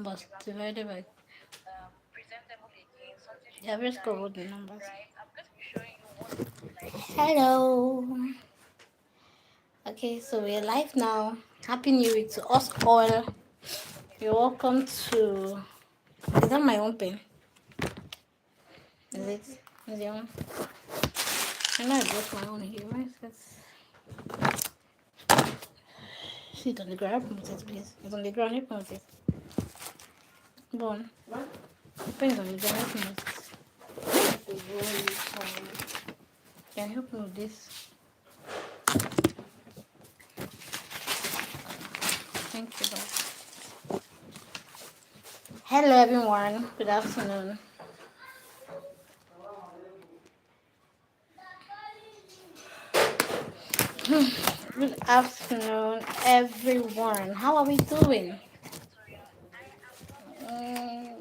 numbers divided by. Yeah, let's go with the numbers. Hello. Okay, so we're live now. Happy New Week to us all. You're welcome to. Is that my own pen? Is it? Is your own? I know I brought my own here. Where is it? Sit on the ground. Promote it, please. It's on the ground. You promote it. Go on. The pen is on the ground. You promote it. Can you help me with this? Thank you, guys. Hello, everyone. Good afternoon. Good afternoon, everyone. How are we doing?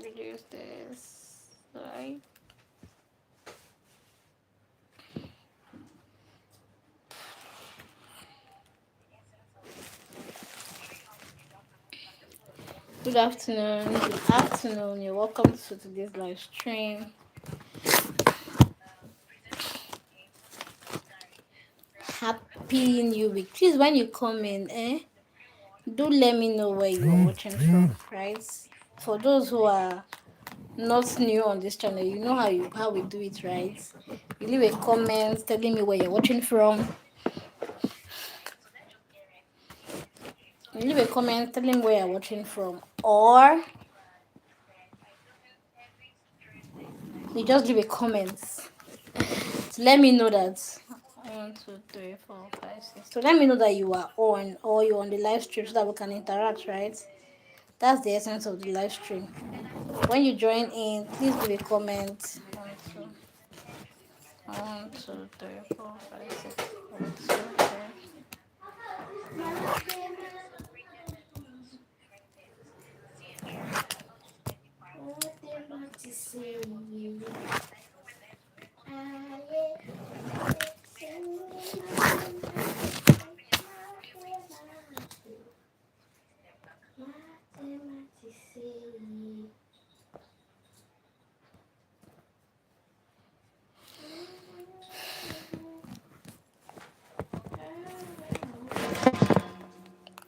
Reduce this. Right. Good afternoon. Good afternoon. You're welcome to today's live stream. Happy New Week. Please, when you come in, do let me know where you're watching from, right? For those who are not new on this channel, you know how we do it, right? You leave a comment telling me where you're watching from. You leave a comment telling me where you're watching from, or you just leave a comment to let me know that 1, 2, 3, 4, 5, 6. So let me know that you are on or you're on the live stream so that we can interact, right? That's the essence of the live stream. When you join in, please leave a comment. 1, 2, 1, 2, 3, 4, 5, 6. 1, 2, 3.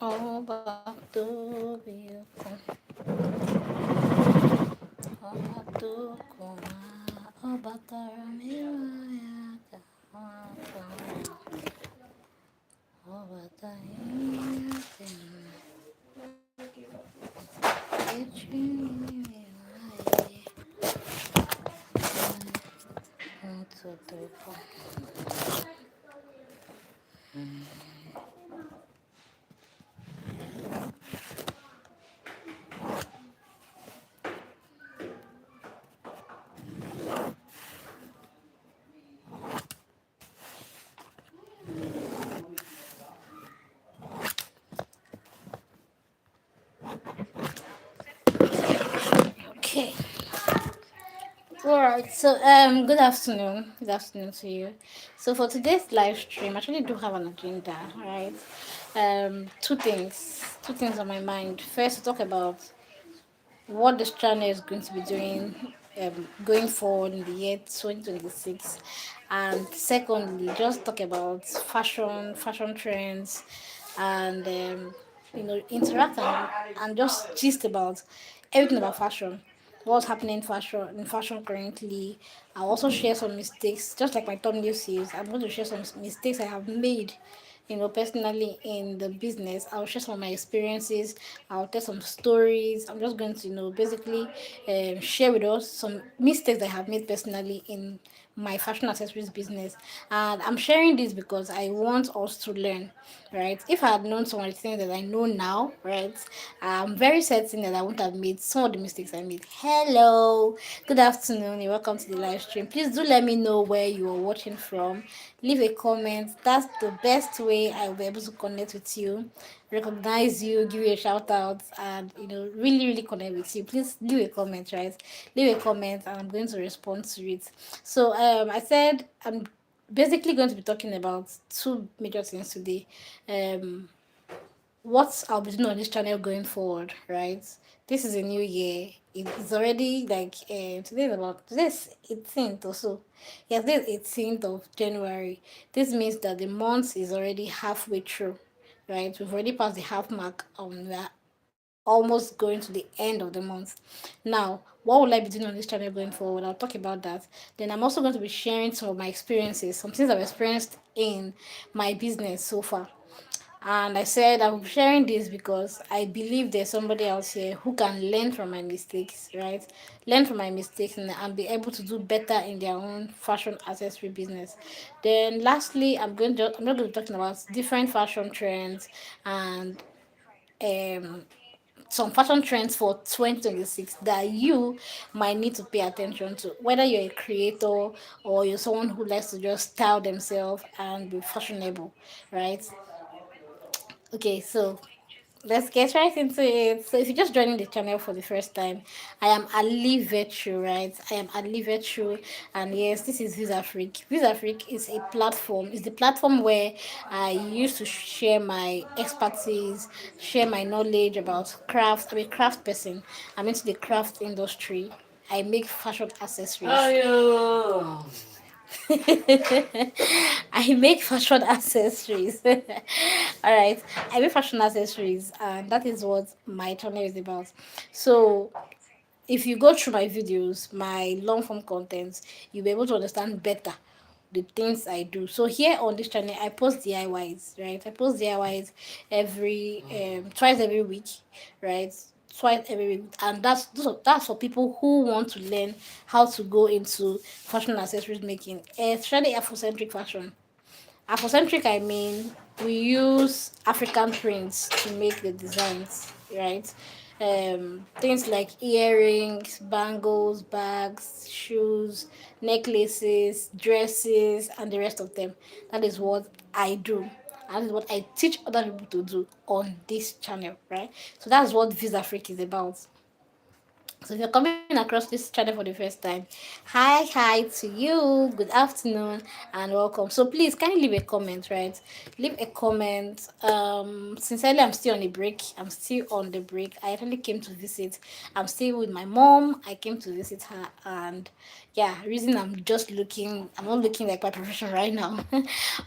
Ọba tó bí okun, ọba tó kùn wá, ọba tọrọ mìíràn yàtọ̀ wọn kan, ọba táyé yàtọ̀ ètò ìrìn àyè. 1, 2, 3, 4. Okay. Alright, so good afternoon. Good afternoon to you. So for today's live stream, I actually do have an agenda, right? Two things on my mind. First, to talk about what this channel is going to be doing going forward in the year 2026, and secondly, just talk about fashion trends, and interact and just gist about everything about fashion, what's happening in fashion currently. I'll also share some mistakes, just like my thumbnail says. I'm going to share some mistakes I have made, personally in the business. I'll share some of my experiences. I'll tell some stories. I'm just going to, basically share with us some mistakes I have made personally in my fashion accessories business. And I'm sharing this because I want us to learn, right? If I had known some of the things that I know now, right, I'm very certain that I wouldn't have made some of the mistakes I made. Hello, good afternoon. You're welcome to the live stream. Please do let me know where you are watching from. Leave a comment. That's the best way I will be able to connect with you, recognize you, give you a shout out, and really, really connect with you. Please leave a comment, right? Leave a comment, and I'm going to respond to it. So, I said I'm basically going to be talking about two major things today. What I'll be doing on this channel going forward, right? this is a new year. It's already like today's 18th or so. Yes, this 18th of January. This means that the month is already halfway through, right? We've already passed the half mark. We're almost going to the end of the month. Now, what will I be doing on this channel going forward? I'll talk about that. Then I'm also going to be sharing some of my experiences, some things I've experienced in my business so far. And I said I'm sharing this because I believe there's somebody else here who can learn from my mistakes, right? Learn from my mistakes and be able to do better in their own fashion accessory business. Then lastly, I'm not going to be talking about different fashion trends and um some fashion trends for 2026 that you might need to pay attention to, whether you're a creator or you're someone who likes to just style themselves and be fashionable, right? Okay, so let's get right into it. So if you're just joining the channel for the first time, I am Ali Vetru, right? I am Ali Vetru, and yes, this is Visa Freak. Visa Freak is a platform. It's the platform where I used to share my expertise, share my knowledge about crafts. I'm a craft person. I'm into the craft industry. I make fashion accessories. Ayo. I make fashion accessories. All right, I make fashion accessories, and that is what my channel is about. So, if you go through my videos, my long form contents, you'll be able to understand better the things I do. So here on this channel, I post DIYs, right? I post DIYs every twice every week, right? Twice every week, and that's for people who want to learn how to go into fashion accessories making, especially Afrocentric fashion. Afrocentric, I mean, we use African prints to make the designs, right? Things like earrings, bangles, bags, shoes, necklaces, dresses, and the rest of them. That is what I do. And that is what I teach other people to do on this channel, right? So that's what Visa Freak is about. So if you're coming across this channel for the first time, hi to you, good afternoon, and welcome. So please kindly leave a comment, right? Leave a comment. Sincerely, I'm still on a break. I'm still on the break. I actually came to visit. I'm still with my mom. I came to visit her, and yeah, reason I'm not looking like my profession right now,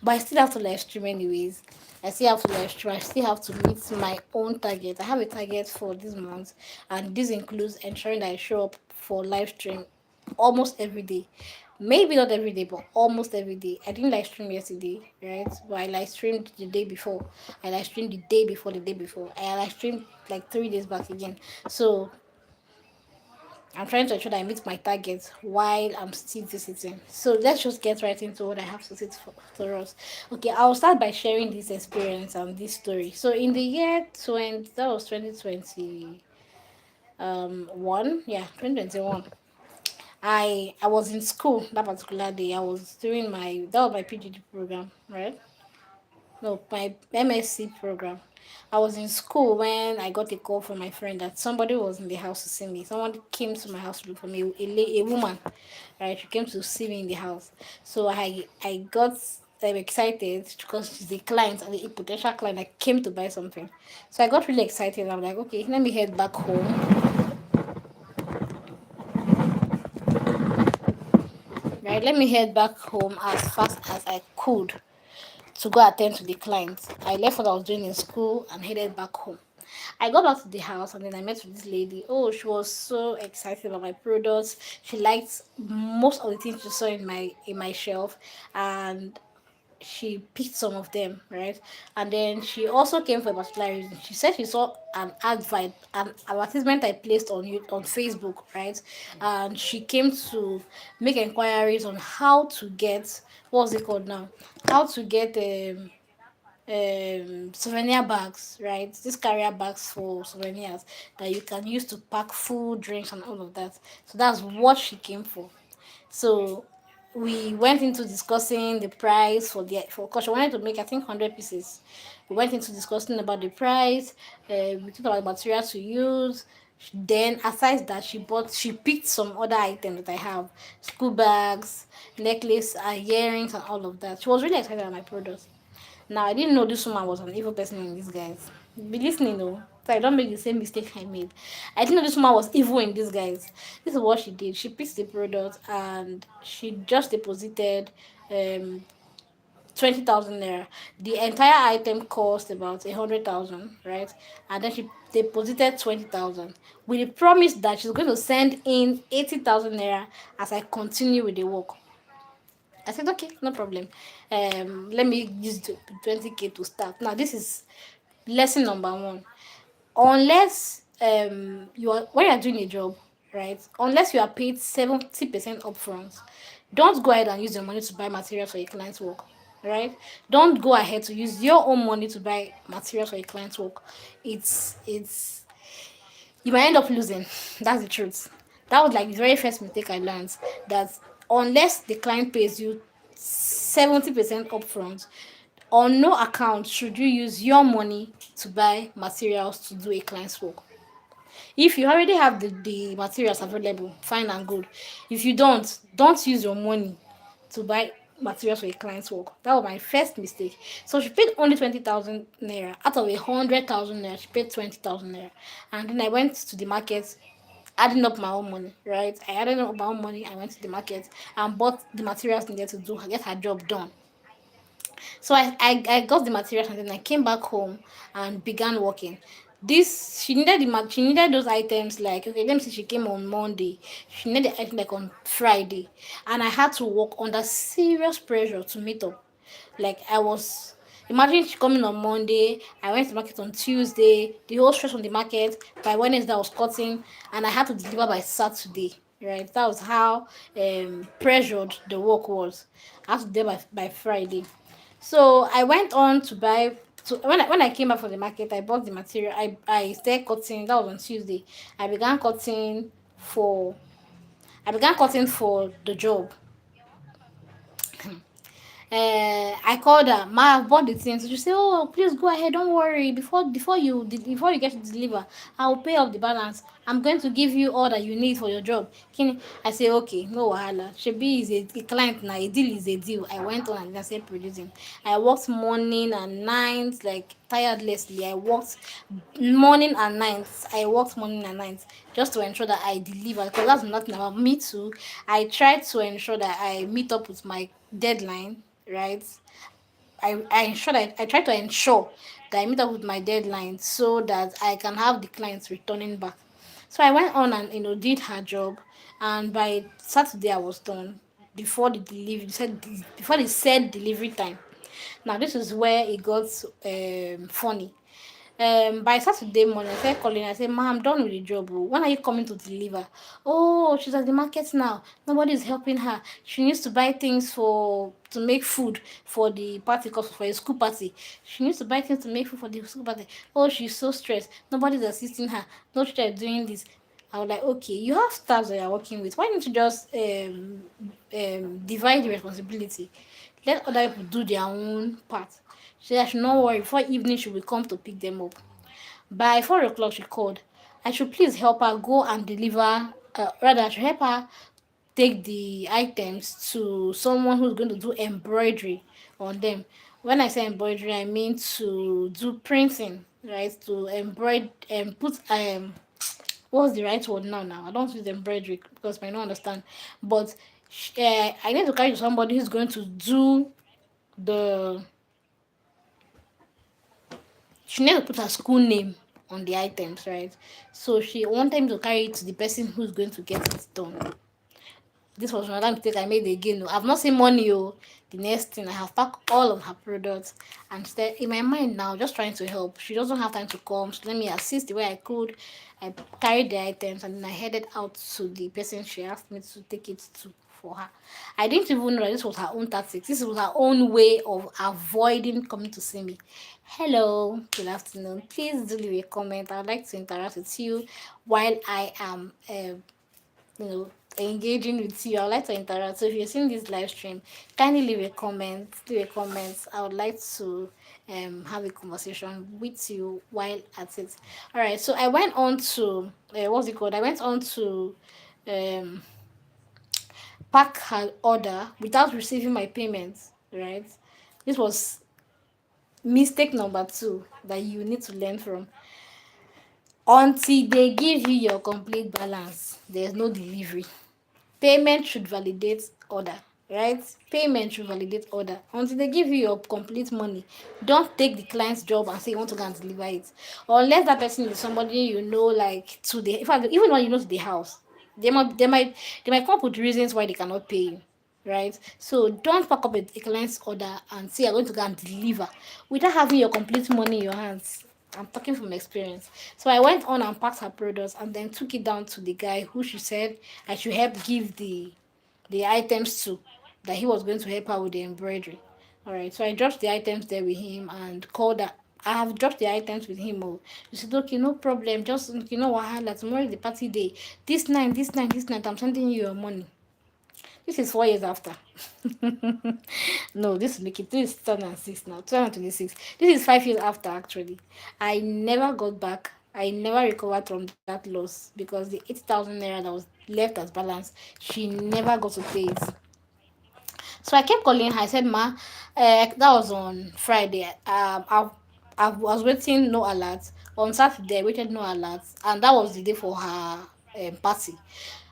but I still have to live stream anyways. I still have to live stream. I still have to meet my own target. I have a target for this month, and this includes ensuring that I show up for live stream almost every day. Maybe not every day, but almost every day. I didn't live stream yesterday, right? But I live streamed the day before. I live streamed the day before the day before. I live streamed like 3 days back again. So I'm trying to ensure that I meet my targets while I'm still visiting. So let's just get right into what I have to say for us. Okay, I'll start by sharing this experience and this story. So in the year 20, that was 2020, one, yeah, 2021. I was in school that particular day. I was doing that was my PGD program, right? No, my MSc program. I was in school when I got a call from my friend that somebody was in the house to see me. Someone came to my house to look for me, a woman, right? She came to see me in the house. So I got excited because she's a client, a potential client that came to buy something. So I got really excited. I'm like, okay, let me head back home, right? Let me head back home as fast as I could to go attend to the clients. I left what I was doing in school and headed back home. I got back to the house and then I met with this lady. Oh, she was so excited about my products. She liked most of the things she saw in my shelf, and she picked some of them, right? And then she also came for a particular reason. She said she saw an advertisement I placed on Facebook, right? And she came to make inquiries on how to get, what's it called now? How to get souvenir bags, right? These carrier bags for souvenirs that you can use to pack food, drinks, and all of that. So that's what she came for. So we went into discussing the price for because she wanted to make, I think, 100 pieces. We went into discussing about the price. We talked about material to use. Then aside that, she picked some other items that I have, school bags, necklace, earrings, and all of that. She was really excited about my products. Now I didn't know this woman was an evil person in disguise. Be listening though. So I don't make the same mistake I made. I didn't know this woman was evil in disguise. This is what she did. She picked the product and she just deposited um 20,000 naira. The entire item cost about 100,000, right? And then she deposited 20,000 with the promise that she's going to send in 80,000 naira as I continue with the work. I said, okay, no problem. Let me use the 20K to start. Now, this is lesson number one. Unless you are when you're doing a job, right? Unless you are paid 70% upfront, don't go ahead and use your money to buy materials for your client's work. Right? Don't go ahead to use your own money to buy materials for your client's work. It's you might end up losing. That's the truth. That was like the very first mistake I learned, that unless the client pays you 70% upfront, on no account should you use your money to buy materials to do a client's work. If you already have the materials available, fine and good. If you don't use your money to buy materials for a client's work. That was my first mistake. So she paid only 20,000 naira. Out of 100,000 naira, she paid 20,000 naira. And then I went to the market, adding up my own money, right? I added up my own money, I went to the market and bought the materials needed to do get her job done. So I got the materials and then I came back home and began working. This she needed those items like, okay, let me see, she came on Monday. She needed the item like on Friday. And I had to work under serious pressure to meet up. Like I was imagine she coming on Monday, I went to the market on Tuesday, the whole stress on the market, by Wednesday I was cutting and I had to deliver by Saturday. Right, that was how pressured the work was. I had to deliver by Friday. So I went on to buy. So when I came back from the market, I bought the material. I started cutting. That was on Tuesday. I began cutting for I began cutting for the job. I called her, ma, I've bought the things. So she said, oh, please go ahead, don't worry. Before you get to deliver, I will pay off the balance. I'm going to give you all that you need for your job. I say, okay, no wahala. Shebi is a client now, a deal is a deal. I went on and I started producing. I worked morning and night, like tirelessly. I worked morning and night just to ensure that I deliver, because that's nothing about me too. I tried to ensure that I meet up with my deadline, right? I try to ensure that I meet up with my deadline so that I can have the clients returning back. So I went on and did her job, and by Saturday I was done before the delivery said before the said delivery time. Now this is where it got funny. By Saturday morning, I started calling. I said, "Ma, I'm done with the job. Oh. When are you coming to deliver?" Oh, she's at the market now. Nobody's helping her. She needs to buy things to make food for the party, cause for a school party. She needs to buy things to make food for the school party. Oh, she's so stressed. Nobody's assisting her. No teacher is doing this. I was like, okay, you have staff that you're working with. Why don't you just divide the responsibility? Let other people do their own part. She said I should not worry. Before evening, she will come to pick them up. By 4 o'clock, she called. I should please help her go and deliver. Rather, I should help her take the items to someone who's going to do embroidery on them. When I say embroidery, I mean to do printing, right? To embroider and put what's the right word now? I don't use embroidery because I don't understand. But I need to carry to somebody who's going to do the she needs to put her school name on the items, right? So she wanted me to carry it to the person who's going to get it done. This was another mistake I made again. Oh. I've not seen money. Oh. The next thing, I have packed all of her products and stayed in my mind now, just trying to help. She doesn't have time to come, so let me assist the way I could. I carried the items and then I headed out to the person she asked me to take it to for her. I didn't even know that this was her own tactics. This was her own way of avoiding coming to see me. Hello, good afternoon. Please do leave a comment. I'd like to interact with you while I am engaging with you. I would like to interact. So if you're seeing this live stream, kindly leave a comment. Leave a comment. I would like to have a conversation with you while at it. All right. So I went on to what's it called? I went on to um pack her order without receiving my payment. Right. This was mistake number two that you need to learn from. Until they give you your complete balance, there's no delivery. Payment should validate order, right? Payment should validate order until they give you your complete money. Don't take the client's job and say you want to go and deliver it, unless that person is somebody you know, like to the, in fact, even when you know to the house, they might come up with reasons why they cannot pay you, right? So don't pack up a client's order and say you're going to go and deliver without having your complete money in your hands. I'm talking from experience. So I went on and packed her products and then took it down to the guy who she said I should help give the items to, that he was going to help her with the embroidery. All right. So I dropped the items there with him and called her. I have dropped the items with him. Oh, he said, okay, no problem. Just wahala. Tomorrow is the party day. This night, I'm sending you your money. This is 4 years after. No, this is 2006 now, 2026. This is 5 years after actually. I never got back. I never recovered from that loss because the 80,000 naira that was left as balance, she never got to pay it. So I kept calling her. I said, Ma, that was on Friday. I was waiting, no alert. On Saturday, I waited, no alert. And that was the day for her party.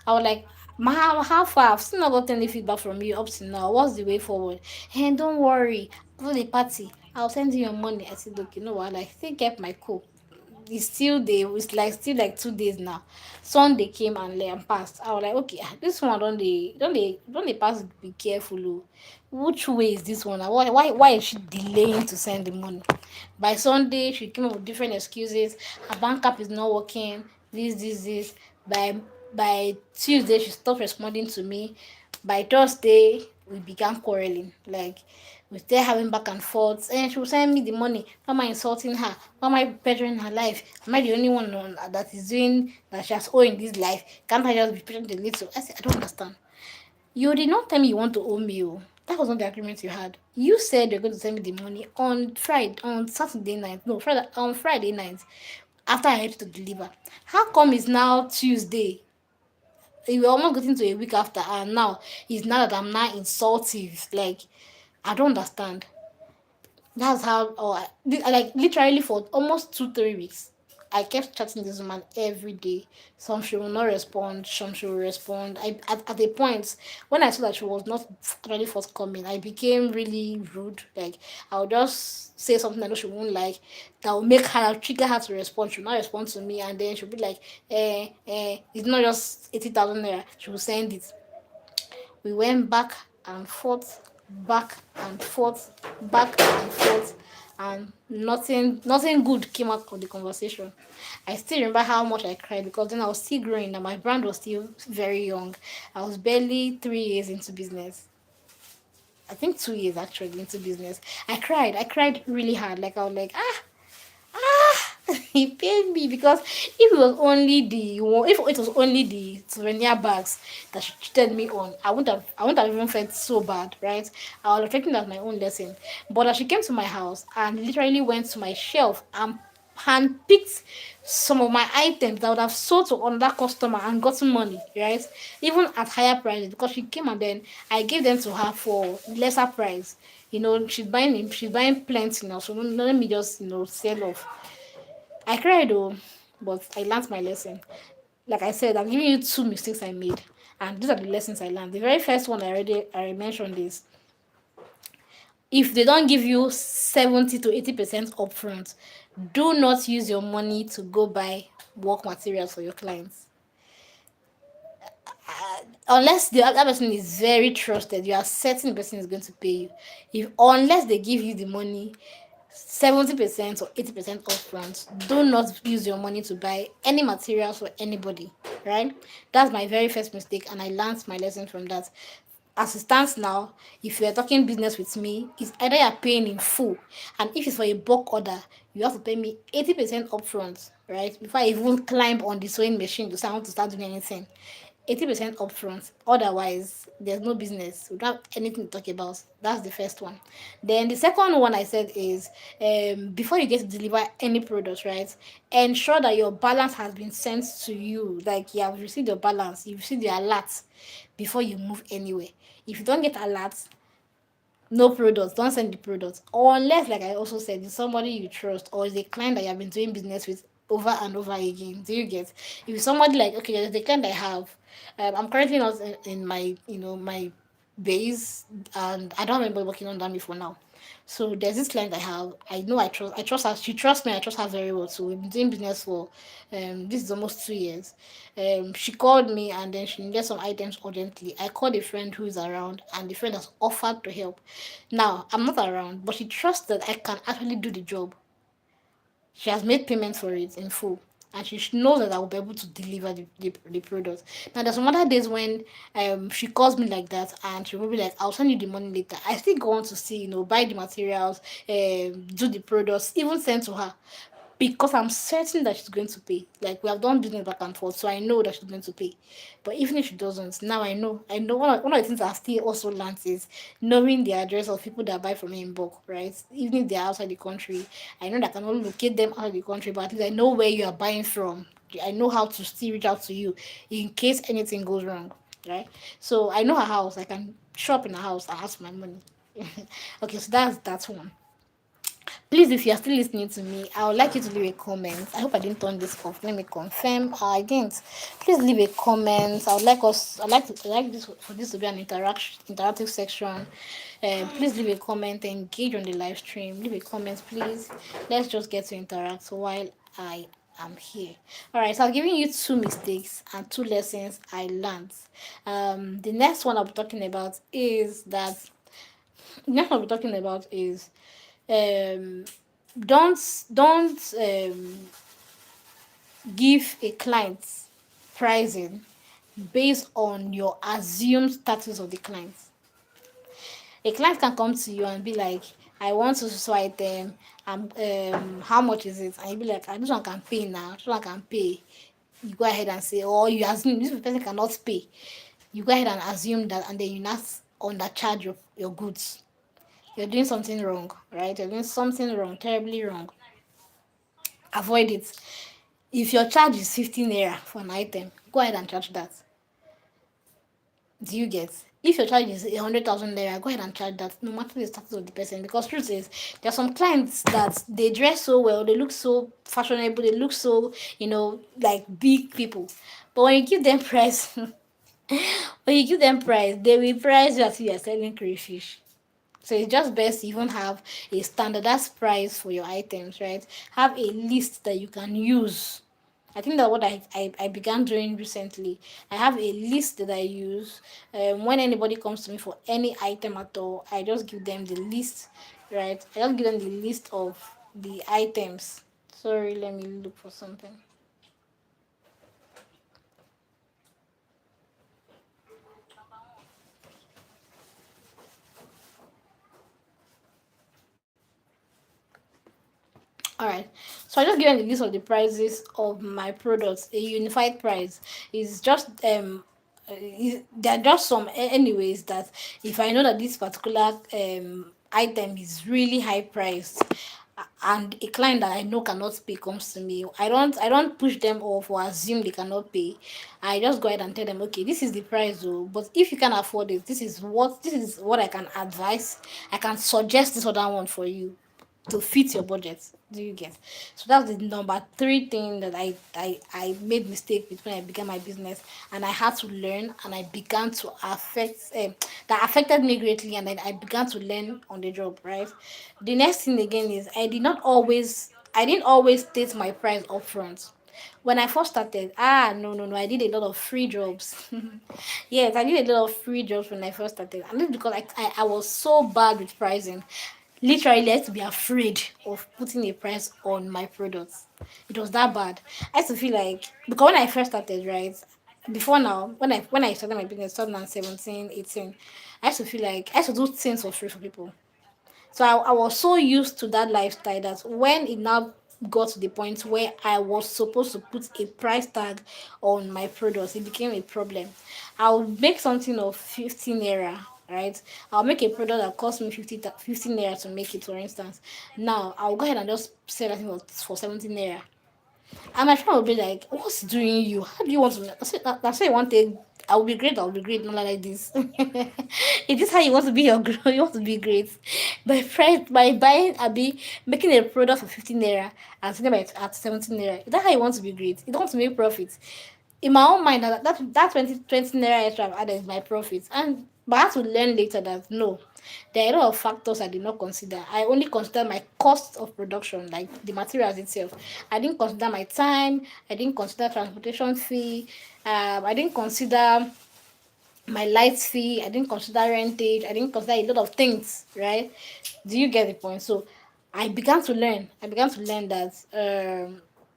I was like, Ma, how far? I've still not gotten any feedback from you up to now. What's the way forward? And don't worry, for the party, I'll send you your money. I said, okay, you know what? I still kept my cool. It's still day, it's like still like 2 days now. Sunday came and passed. I was like, okay, this one don't they pass, be careful. Oh. Which way is this one? Why is she delaying to send the money? By Sunday she came up with different excuses. Her bank app is not working, this. By Tuesday she stopped responding to me. By Thursday we began quarreling. Like we started having back and forth, and she would send me the money. Why am I insulting her? Why am I bettering her life? Am I the only one that is doing that she has owed in this life? Can't I just be patient a little? I said, I don't understand. You did not tell me you want to owe me. Oh. That was not the agreement you had. You said you're going to send me the money on Friday, on Saturday night. No, Friday night, after I had to deliver. How come it's now Tuesday? We were almost getting to a week after, and now it's now that I'm now insultive. Like, I don't understand. That's how, like literally for almost 2 3 weeks, I kept chatting this woman every day. Some she will not respond, some she will respond. At a point when I saw that she was not really forthcoming, I became really rude. Like I'll just say something I know she won't like, that will make her trigger her to respond. She'll not respond to me, and then she'll be like, it's not just 80,000 naira. She will send it. We went and forth, back and forth, back and forth, and nothing good came out of the conversation. I still remember how much I cried because then I was still growing and my brand was still very young. I was barely 3 years into business. I think 2 years actually into business. I cried really hard. Like I was like, he paid me because if it was only the souvenir bags that she cheated me on, I wouldn't have even felt so bad, right? I would have taken that as my own lesson. But as she came to my house and literally went to my shelf and handpicked some of my items that I would have sold to another customer and gotten money, right? Even at higher prices, because she came and then I gave them to her for lesser price. She's buying plenty now, so let me just sell off. I cried though, but I learned my lesson. Like I said, I'm giving you two mistakes I made, and these are the lessons I learned. The very first one I mentioned is, if they don't give you 70 to 80% upfront, do not use your money to go buy work materials for your clients. Unless the other person is very trusted, you are certain the person is going to pay you. If unless they give you the money 70% or 80% upfront, do not use your money to buy any materials for anybody, right? That's my very first mistake, and I learned my lesson from that. As it stands now, if you are talking business with me, it's either you're paying in full, and if it's for a bulk order, you have to pay me 80% upfront, right? Before I even climb on the sewing machine to say I want to start doing anything. 80% upfront. Otherwise, there's no business. We don't have anything to talk about. That's the first one. Then the second one I said is, before you get to deliver any product, right? Ensure that your balance has been sent to you. Like you have received your balance, you've received the alert before you move anywhere. If you don't get alerts, no products, don't send the products. Or unless, like I also said, it's somebody you trust or is a client that you have been doing business with over and over again. Do you get? If somebody like, okay, there's the client I have, I'm currently not in my, my base, and I don't have anybody working under me for now. So there's this client I have. I know I trust her. She trusts me. I trust her very well. So we've been doing business for this is almost 2 years. She called me and then she needed some items urgently. I called a friend who is around, and the friend has offered to help. Now I'm not around, but she trusts that I can actually do the job. She has made payment for it in full, and she knows that I will be able to deliver the product. Now there's some other days when she calls me like that, and she will be like, I'll send you the money later. I still go on to see, buy the materials, do the products, even send to her, because I'm certain that she's going to pay. Like, we have done business back and forth, so I know that she's going to pay. But even if she doesn't, now I know. I know one of the things I still also learned is knowing the address of people that buy from me in bulk, right? Even if they're outside the country, I know that I can only locate them out of the country, but at least I know where you are buying from. I know how to still reach out to you in case anything goes wrong, right? So I know her house. I can shop in her house and ask for my money. Okay, so that's one. Please, if you are still listening to me, I would like you to leave a comment. I hope I didn't turn this off. Let me confirm. I didn't. Please leave a comment. I would like us. I like this for this to be an interactive section. Please leave a comment. Engage on the live stream. Leave a comment, please. Let's just get to interact while I am here. All right. So I've given you two mistakes and two lessons I learned. The next one I'll be talking about is that. The next one I'll be talking about is um don't give a client pricing based on your assumed status of the client. A client can come to you and be like, I want to swipe them, how much is it? And you be like, this one can pay now, this one can pay. You go ahead and say, or you assume this person cannot pay. You go ahead and assume that, and then you not undercharge your goods. You're doing something wrong, right? You're doing something wrong, terribly wrong. Avoid it. If your charge is 15 naira for an item, go ahead and charge that. Do you get? If your charge is 100,000 naira, go ahead and charge that, no matter the status of the person. Because truth is, there are some clients that they dress so well, they look so fashionable, they look so, like big people. But when you give them price, they will price you as if you are selling crayfish. So it's just best you even have a standardized price for your items, right? Have a list that you can use. I think that what I began doing recently. I have a list that I use. When anybody comes to me for any item at all, I just give them the list, right? I just give them the list of the items. Sorry, let me look for something. All right, so I just given the list of the prices of my products. A unified price is just there are just some anyways that if I know that this particular item is really high priced, and a client that I know cannot pay comes to me, I don't push them off or assume they cannot pay. I just go ahead and tell them, okay, this is the price though, but if you can afford it, this is what I can advise. I can suggest this other one for you to fit your budget. Do you get? So that's the number three thing that I made mistake with when I began my business, and I had to learn, and I began to that affected me greatly, and then I began to learn on the job. Right. The next thing again is I didn't always state my price upfront. When I first started, no, no, no, I did a lot of free jobs. Yes, I did a lot of free jobs when I first started, and this because I was so bad with pricing. Literally, I had to be afraid of putting a price on my products. It was that bad. I used to feel like, because when I first started, right, before now, when I started my business, 2017, 18, I used to feel like I used to do things for free for people. So I was so used to that lifestyle that when it now got to the point where I was supposed to put a price tag on my products, it became a problem. I'll make something of 15 naira, right? I'll make a product that cost me 15 naira to make it, for instance. Now I'll go ahead and just sell that thing for 17 naira. And my friend will be like, what's doing you? How do you want to? That's why you want to I'll be great, I'll be great, not like this. Is this how you want to be your you want to be great? By buying be making a product for 15 naira and selling it at 17 naira. Is that how you want to be great? You don't want to make profit. In my own mind, that 20 naira extra I've added is my profit. And but I had to learn later that no, there are a lot of factors I did not consider. I only consider my cost of production, like the materials itself. I didn't consider my time. I didn't consider transportation fee. I didn't consider my light fee. I didn't consider rentage. I didn't consider a lot of things. Right? Do you get the point? So I began to learn. I began to learn that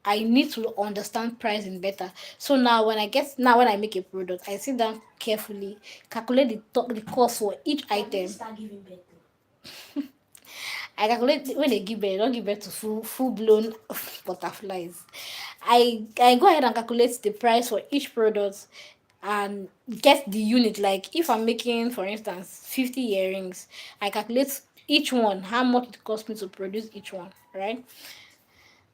I need to understand pricing better. So when I make a product, I sit down carefully, calculate the cost for each item. I calculate when they give birth, don't give birth to full blown butterflies. I go ahead and calculate the price for each product and get the unit. Like if I'm making, for instance, 50 earrings, I calculate each one how much it costs me to produce each one, right?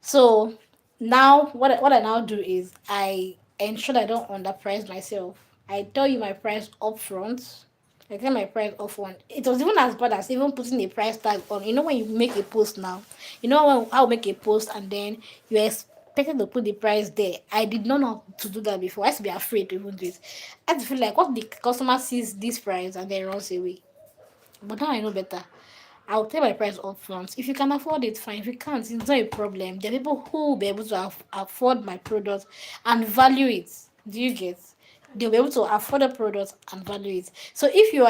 So now what I now do is I ensure that I don't underprice myself. I tell you my price upfront. I tell my price upfront. It was even as bad as even putting a price tag on. You know when you make a post now, you know when I'll make a post and then you're expected to put the price there. I did not know to do that before. I used to be afraid to even do it. I used to feel like what the customer sees this price and then runs away. But now I know better. I'll tell my price up front. If you can afford it, fine. If you can't, it's not a problem. There are people who will be able to afford my product and value it. Do you get? They'll be able to afford the product and value it. So if you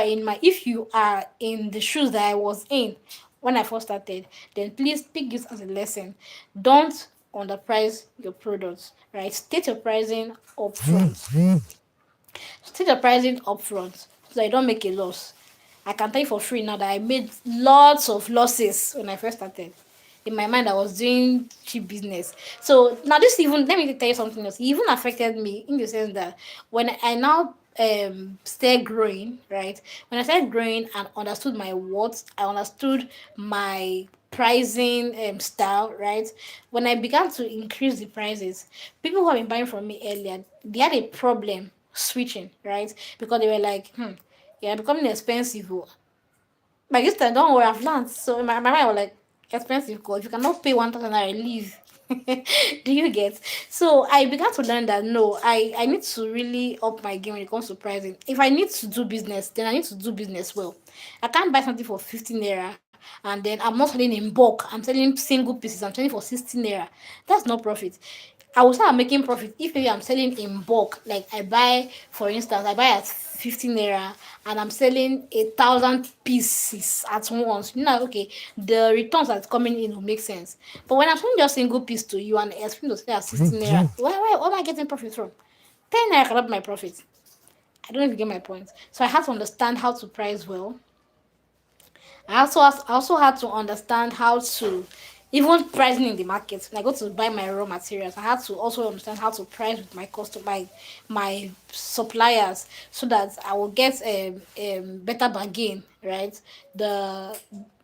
are in the shoes that I was in when I first started, then please pick this as a lesson. Don't underprice your products. Right? State your pricing upfront. State your pricing upfront so that you don't make a loss. I can tell you for free now that I made lots of losses when I first started. In my mind, I was doing cheap business. So now this even let me tell you something else. It even affected me in the sense that when I now started growing, right? When I started growing and understood my worth, I understood my pricing style, right? When I began to increase the prices, people who have been buying from me earlier, they had a problem switching, right? Because they were like, yeah, becoming expensive. Oh. By this time, don't worry, I've learned. So in my mind, I was like, expensive because if you cannot pay 1,000 I leave. Do you get? So I began to learn that no, I need to really up my game when it comes to pricing. If I need to do business, then I need to do business well. I can't buy something for 15 naira and then I'm not selling in bulk. I'm selling single pieces. I'm selling for 16 naira. That's not profit. I will start making profit if maybe I'm selling in bulk. Like I buy, for instance, I buy at 15 naira and I'm selling 1,000 pieces at once. You know, okay, the returns that's coming in will make sense. But when I'm selling just single piece to you and expecting to sell at 16 naira, where am I getting profit from? 10 naira cannot be my profit. I don't know if you get my point. So I have to understand how to price well. I also had to understand how to even pricing in the market. When I go to buy my raw materials, I had to also understand how to price with my customer, my suppliers, so that I will get a better bargain. Right, the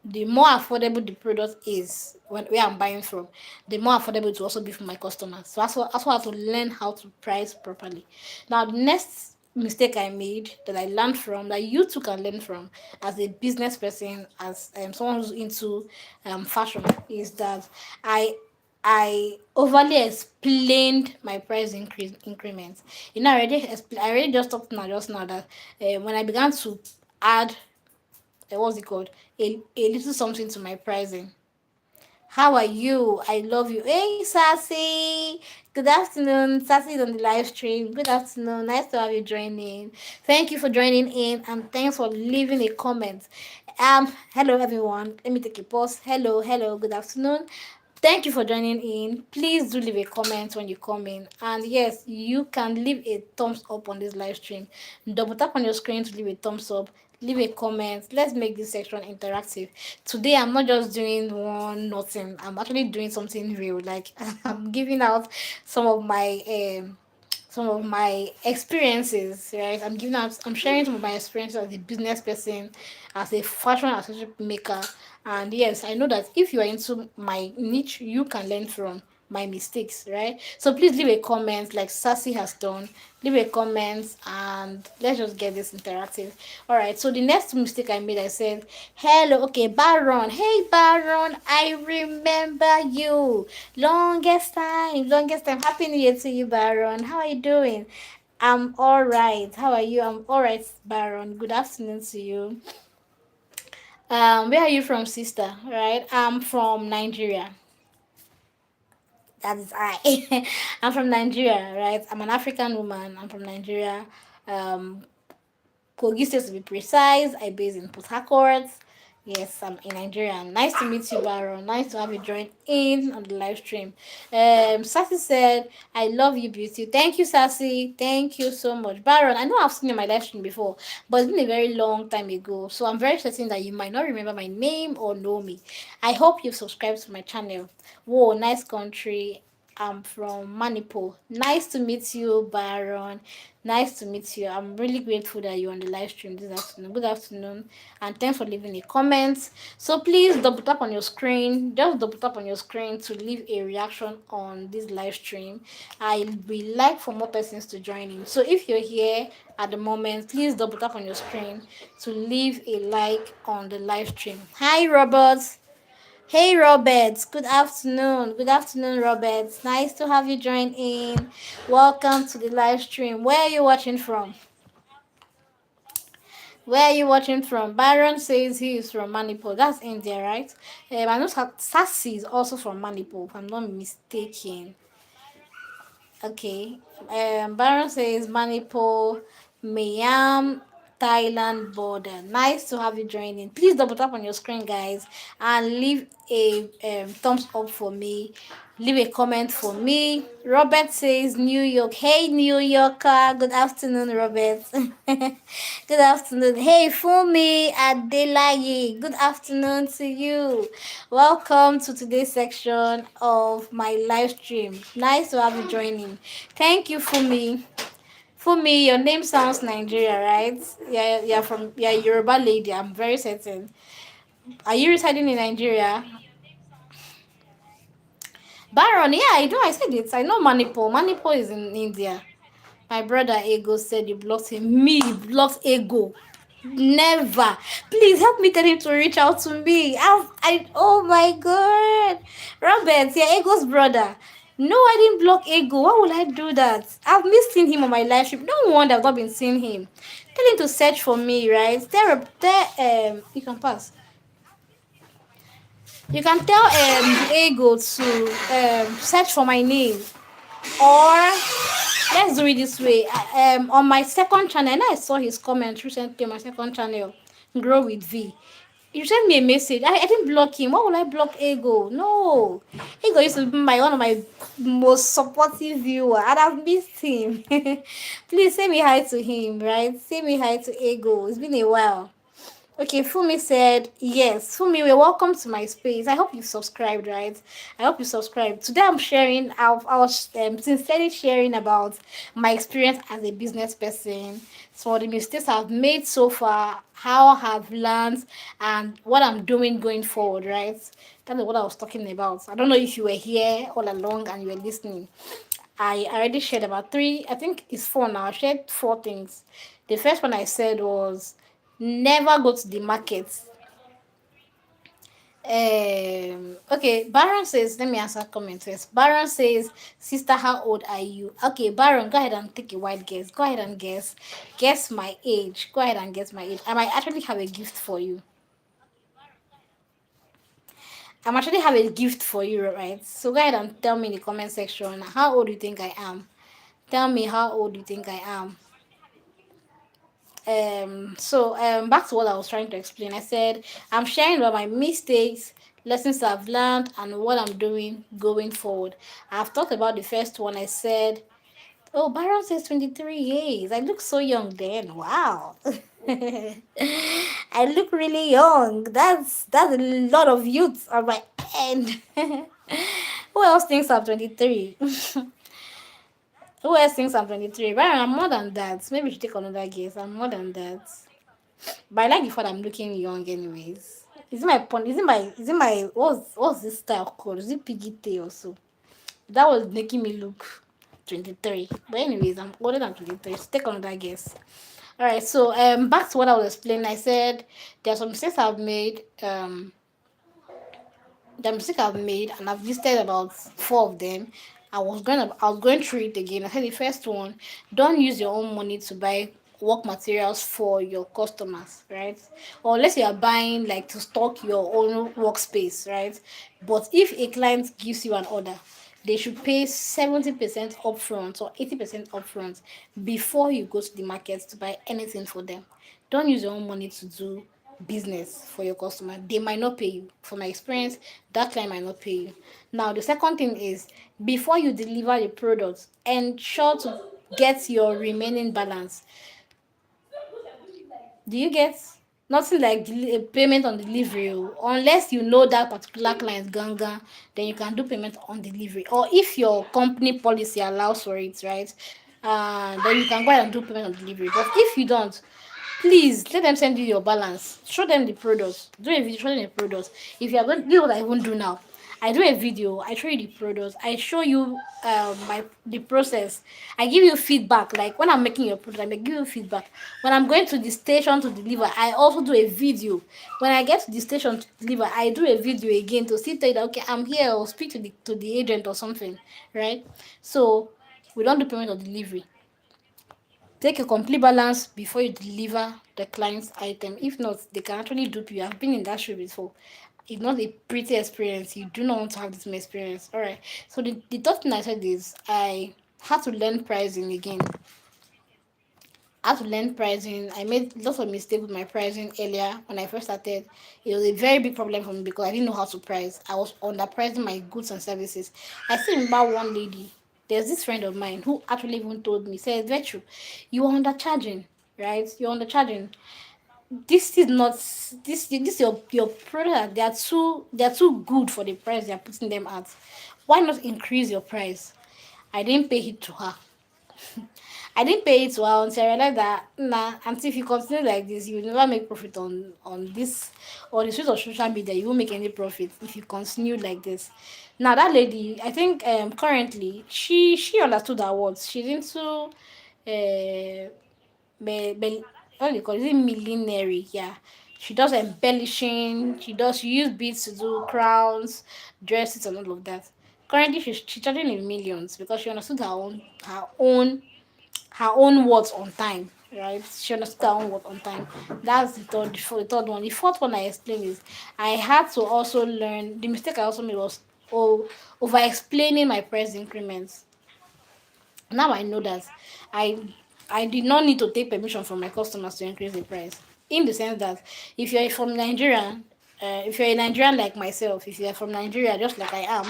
the more affordable the product is where I'm buying from, the more affordable it will also be for my customers. So I have to learn how to price properly. Now, the next mistake I made that I learned from, that you too can learn from as a business person, as someone who's into fashion, is that I I overly explained my price increments. You know, I already just talked now just now that when I began to add what's it called, a little something to my pricing. How are you? I love you. Hey, Sassy. Good afternoon. Sassy is on the live stream. Good afternoon. Nice to have you joining. Thank you for joining in and thanks for leaving a comment. Hello everyone. Let me take a pause. Hello. Good afternoon. Thank you for joining in. Please do leave a comment when you come in. And yes, you can leave a thumbs up on this live stream. Double tap on your screen to leave a thumbs up. Leave a comment. Let's make this section interactive. Today, I'm not just doing one nothing. I'm actually doing something real. Like I'm giving out some of my experiences, right? I'm sharing some of my experiences as a business person, as a fashion accessory maker. And yes, I know that if you are into my niche, you can learn from my mistakes, right? So please leave a comment like Sassy has done. Leave a comment and let's just get this interactive. All right. So the next mistake I made, I said, "Hello, okay, Baron. Hey, Baron, I remember you. Longest time, longest time. Happy New Year to you, Baron. How are you doing?" I'm all right. How are you? I'm all right, Baron. Good afternoon to you. Where are you from, sister? Right? I'm from Nigeria. That is I. I'm from Nigeria, right? I'm an African woman. I'm from Nigeria. Um, Kogi State to be precise. I base in Port Harcourt. Yes, I'm in Nigeria. Nice to meet you, Baron. Nice to have you join in on the live stream. Sassy said, "I love you, beauty." Thank you, Sassy. Thank you so much, Baron. I know I've seen you in my live stream before, but it's been a very long time ago. So I'm very certain that you might not remember my name or know me. I hope you've subscribed to my channel. Whoa, nice country. I'm from Manipur. Nice to meet you, Baron. Nice to meet you. I'm really grateful that you're on the live stream this afternoon. Good afternoon, and thanks for leaving a comment. So please double tap on your screen. Just double tap on your screen to leave a reaction on this live stream. I will like for more persons to join in. So if you're here at the moment, please double tap on your screen to leave a like on the live stream. Hi, Robert. Hey Robert, good afternoon. Good afternoon, Robert. Nice to have you join in. Welcome to the live stream. Where are you watching from? Where are you watching from? Byron says he is from Manipur. That's India, right? I know Sassy is also from Manipur, if I'm not mistaken. Okay. Baron says Manipur, Miam, Thailand border. Nice to have you join in. Please double tap on your screen, guys, and leave a thumbs up for me. Leave a comment for me. Robert says New York. Hey, New Yorker. Good afternoon, Robert. Good afternoon. Hey, Fumi Adelaye. Good afternoon to you. Welcome to today's section of my live stream. Nice to have you joining. Thank you, Fumi. Fumi, your name sounds Nigeria, right? Yeah, you're Yoruba lady. I'm very certain. Are you residing in Nigeria? Baron, yeah, I know. I said it. I know Manipur. Manipur is in India. My brother Ego said you blocked him. Me blocked Ego. Never. Please help me tell him to reach out to me. Oh my god. Robert, yeah, Ego's brother. No, I didn't block Ego. Why would I do that? I've missed seeing him on my live stream. No wonder I've not been seeing him. Tell him to search for me, right? You can pass. You can tell Ego to search for my name. Or let's do it this way. On my second channel, and I saw his comment recently on my second channel, Grow with V. You sent me a message. I didn't block him. Why would I block Ego? No. Ego used to be one of my most supportive viewer, and I've missed him. Please say me hi to him, right? Say me hi to Ego. It's been a while. Okay, Fumi said, yes. Fumi, we're welcome to my space. I hope you subscribed, right? I hope you subscribed. Today I'm sharing, I was sincerely sharing about my experience as a business person. So the mistakes I've made so far, how I've learned, and what I'm doing going forward, right? That is what I was talking about. I don't know if you were here all along and you were listening. I already shared about three, I think it's four now. I shared four things. The first one I said was never go to the market. Okay, Baron says, let me answer comment first. Baron says, sister, how old are you? Okay, Baron, go ahead and take a wild guess. Go ahead and guess. Guess my age. Go ahead and guess my age. I might actually have a gift for you. I'm actually have a gift for you, right? So go ahead and tell me in the comment section how old you think I am. Tell me how old you think I am. Back to what I was trying to explain. I said I'm sharing about my mistakes, lessons I've learned, and what I'm doing going forward. I've talked about the first one. I said, oh, Byron says 23 years. I look so young then. Wow. I look really young. That's a lot of youth on my end. Who else thinks I'm 23? Who else thinks I'm 23? Byron, I'm more than that. Maybe you should take another guess. I'm more than that. But I like the fact I'm looking young anyways. Is it my what's this style called? Is it piggy tail or so? That was making me look 23. But anyways, I'm older than 23. So take another guess. All right. So back to what I was explaining. I said there are some mistakes I've made. The mistake I've made, and I've listed about four of them. I was going through it again. I said the first one, don't use your own money to buy work materials for your customers, right? Or unless you are buying like to stock your own workspace, right? But if a client gives you an order, they should pay 70% upfront or 80% upfront before you go to the market to buy anything for them. Don't use your own money to do business for your customer. They might not pay you. From my experience, that client might not pay you. Now, the second thing is before you deliver the product, ensure to get your remaining balance. Do you get nothing like payment on delivery? Unless you know that particular client ganga, then you can do payment on delivery. Or if your company policy allows for it, right? Then you can go ahead and do payment on delivery. But if you don't, please let them send you your balance. Show them the products. Do a video, show them the products. If you are going, this is what I won't do now. I do a video, I show you the products, I show you my the process. I give you feedback. Like when I'm making your product, I may give you feedback. When I'm going to the station to deliver, I also do a video. When I get to the station to deliver, I do a video again to see tell you that okay, I'm here, or speak to the agent or something, right? So we don't do payment or delivery. Take a complete balance before you deliver the client's item. If not, they can actually dupe you. I've been in that shoe before. It's not a pretty experience. You do not want to have this experience. All right. So the third thing I said is I had to learn pricing again. I had to learn pricing. I made lots of mistakes with my pricing earlier when I first started. It was a very big problem for me because I didn't know how to price. I was underpricing my goods and services. I still remember one lady. There's this friend of mine who actually even told me, said, Virtue, you are undercharging, right? You're undercharging. This is not this your product. They are too good for the price they are putting them at. Why not increase your price? I didn't pay it to her. I didn't pay it well until I realized that nah, until if you continue like this, you will never make profit on this or the streets of social media. You won't make any profit if you continue like this. Now that lady, I think currently she understood her words. She's into what do you call it? Is it millinery? Yeah. She does embellishing. She use beads to do crowns, dresses, and all of that. Currently, she's charging in millions because she understood her own words on time, right? She understood her own words on time. That's the third one. The fourth one I explained is I had to also learn. The mistake I also made was over explaining my price increments. Now I know that I I did not need to take permission from my customers to increase the price. In the sense that if you're from Nigeria, if you're a Nigerian like myself, if you're from Nigeria just like I am,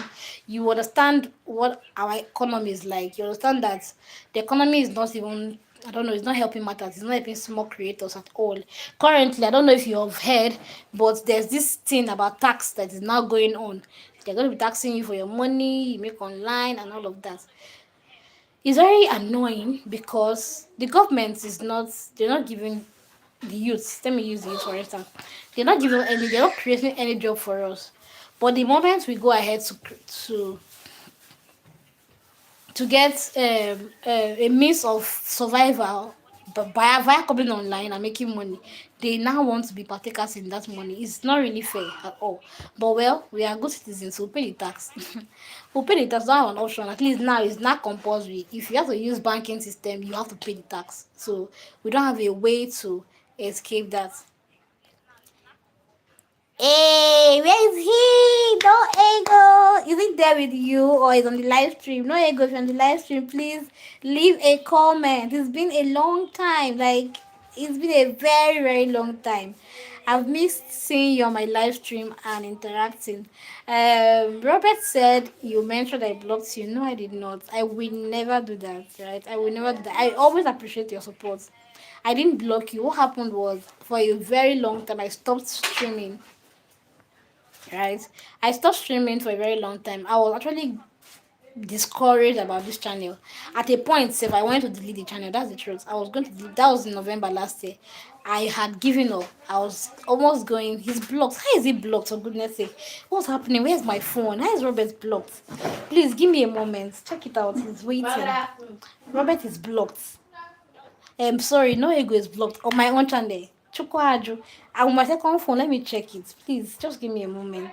you understand what our economy is like. You understand that the economy is not even, I don't know, it's not helping matters. It's not helping small creators at all. Currently, I don't know if you have heard, but there's this thing about tax that is now going on. They're going to be taxing you for your money you make online and all of that. It's very annoying because the government is not, they're not giving the youth, let me use the youth for instance, they're not creating any job for us. But the moment we go ahead to to get a means of survival, but via coming online and making money, they now want to be partakers in that money. It's not really fair at all. But well, we are good citizens, so we'll pay the tax. We'll pay the tax, don't have an option. At least now it's not compulsory. If you have to use banking system, you have to pay the tax. So we don't have a way to escape that. Hey, where is he? No ego. Is it there with you or is on the live stream? No ego. If you're on the live stream, please leave a comment. It's been a long time. Like it's been a very, very long time. I've missed seeing you on my live stream and interacting. Robert said you mentioned I blocked you. No, I did not. I will never do that. Right? I will never do that. I always appreciate your support. I didn't block you. What happened was for a very long time I stopped streaming, right? I stopped streaming for a very long time. I was actually discouraged about this channel. At a point, if I wanted to delete the channel, that's the truth. I was going to delete, that was in November last year. I had given up. I was almost going. He's blocked. How is he blocked? For goodness sake, what's happening? Where's my phone? How is Robert blocked? Please give me a moment. Check it out. He's waiting. Robert is blocked. Sorry, no ego is blocked on my own channel. Chukwaju. On my second phone, let me check it. Please, just give me a moment.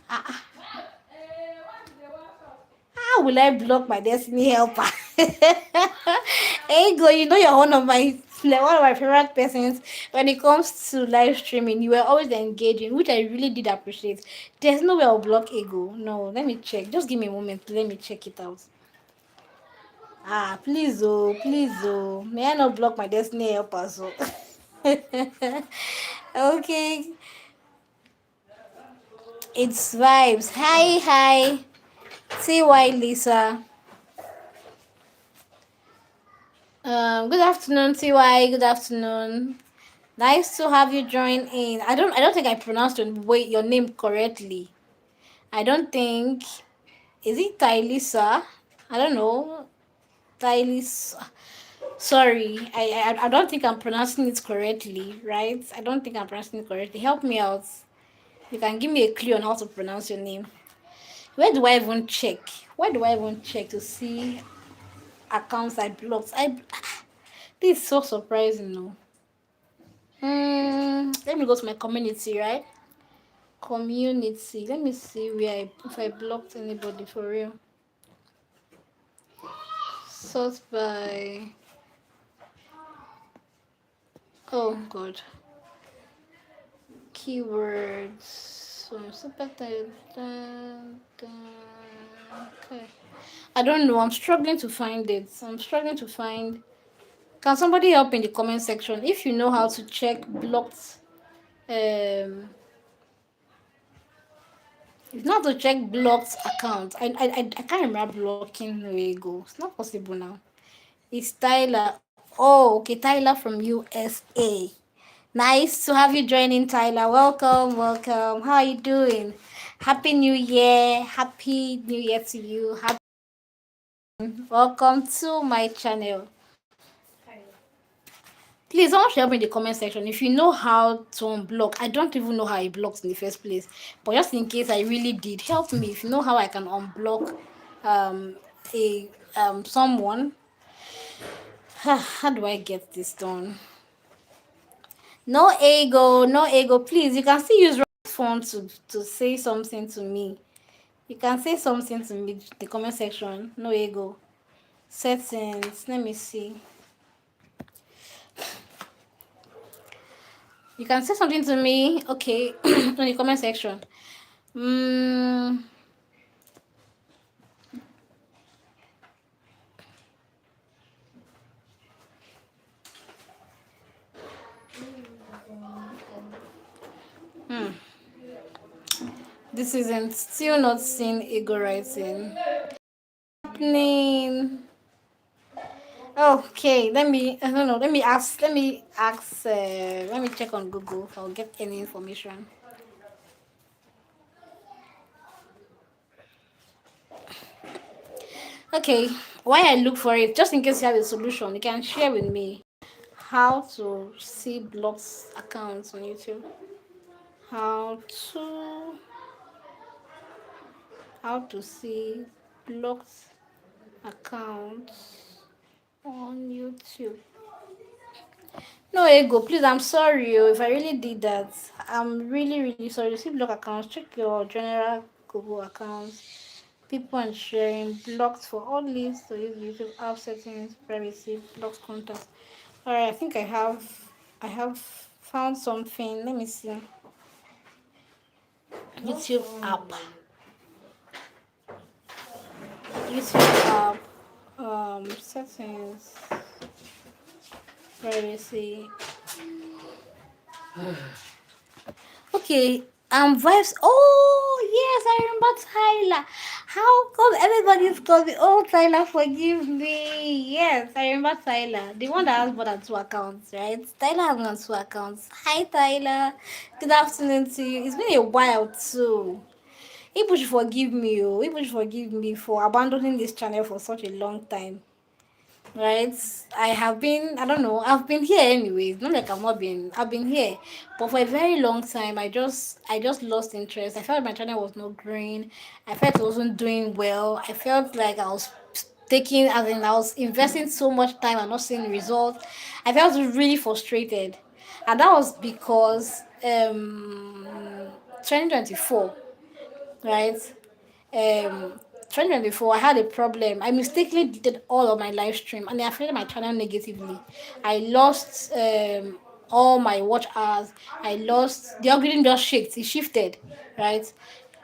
Ah, how will I block my destiny helper? Ego, you know you're one of my favorite persons when it comes to live streaming. You were always engaging, which I really did appreciate. There's no way I'll block Ego. No, let me check. Just give me a moment. Let me check it out. Please, oh, may I not block my destiny helper? So, okay, it's vibes. Hi, TY Lisa. Good afternoon, TY. Good afternoon. Nice to have you join in. I don't think I pronounced your name correctly. I don't think. Is it Tylisa? I don't know. Tylisa. Sorry, I don't think I'm pronouncing it correctly, right? I don't think I'm pronouncing it correctly. Help me out. You can give me a clue on how to pronounce your name. Where do I even check? Where do I even check to see accounts I blocked? This is so surprising, no? Let me go to my community, right? Community. Let me see where if I blocked anybody for real. Sort by. Oh God. Keywords. Super title. Okay. I don't know. I'm struggling to find it. I'm struggling to find. Can somebody help in the comment section if you know how to check blocked? If not to check blocked account, I can't remember blocking Nuego. It's not possible now. It's Tyler. Oh, okay, Tyler from USA. Nice to have you joining, Tyler. Welcome. How are you doing? Happy New Year. Happy New Year to you. Welcome to my channel. Please, someone should help me in the comment section if you know how to unblock. I don't even know how I blocked in the first place, but just in case I really did, help me if you know how I can unblock a someone. How do I get this done? No ego. Please, you can still use your phone to say something to me. You can say something to me in the comment section. No ego. Settings. Let me see. You can say something to me, okay, in the comment section. Mm, hmm. This isn't still not seeing ego writing. Happening. Okay, let me. I don't know. Let me ask. Let me ask. Let me check on Google if I'll get any information. Okay, while I look for it, just in case you have a solution, you can share with me how to see blocked accounts on YouTube. How to how to see blocked accounts on YouTube. No ego, please. I'm sorry if I really did that. I'm really sorry. See block accounts. Check your general Google accounts. People and sharing blocked for all leads to use YouTube app settings, privacy, blocked contacts. Alright, I think I have found something. Let me see. YouTube app. YouTube app. Settings, privacy. Okay, vibes. Oh yes, I remember Tyler. How come everybody's called me? Oh, Tyler, forgive me. Yes, I remember Tyler, the one that has more than two accounts, right? Tyler has more than two accounts. Hi, Tyler. Good afternoon to you. It's been a while too. People should forgive me, oh. People should forgive me for abandoning this channel for such a long time. Right? I have been, I don't know, I've been here anyways. Not like I've been here. But for a very long time, I just lost interest. I felt my channel was not growing. I felt it wasn't doing well. I felt like I was taking, as in I was investing so much time and not seeing results. I felt really frustrated. And that was because 2024, right? 2024, I had a problem. I mistakenly deleted all of my live stream and it affected my channel negatively. I lost all my watch hours. I lost, the algorithm just shifted, right?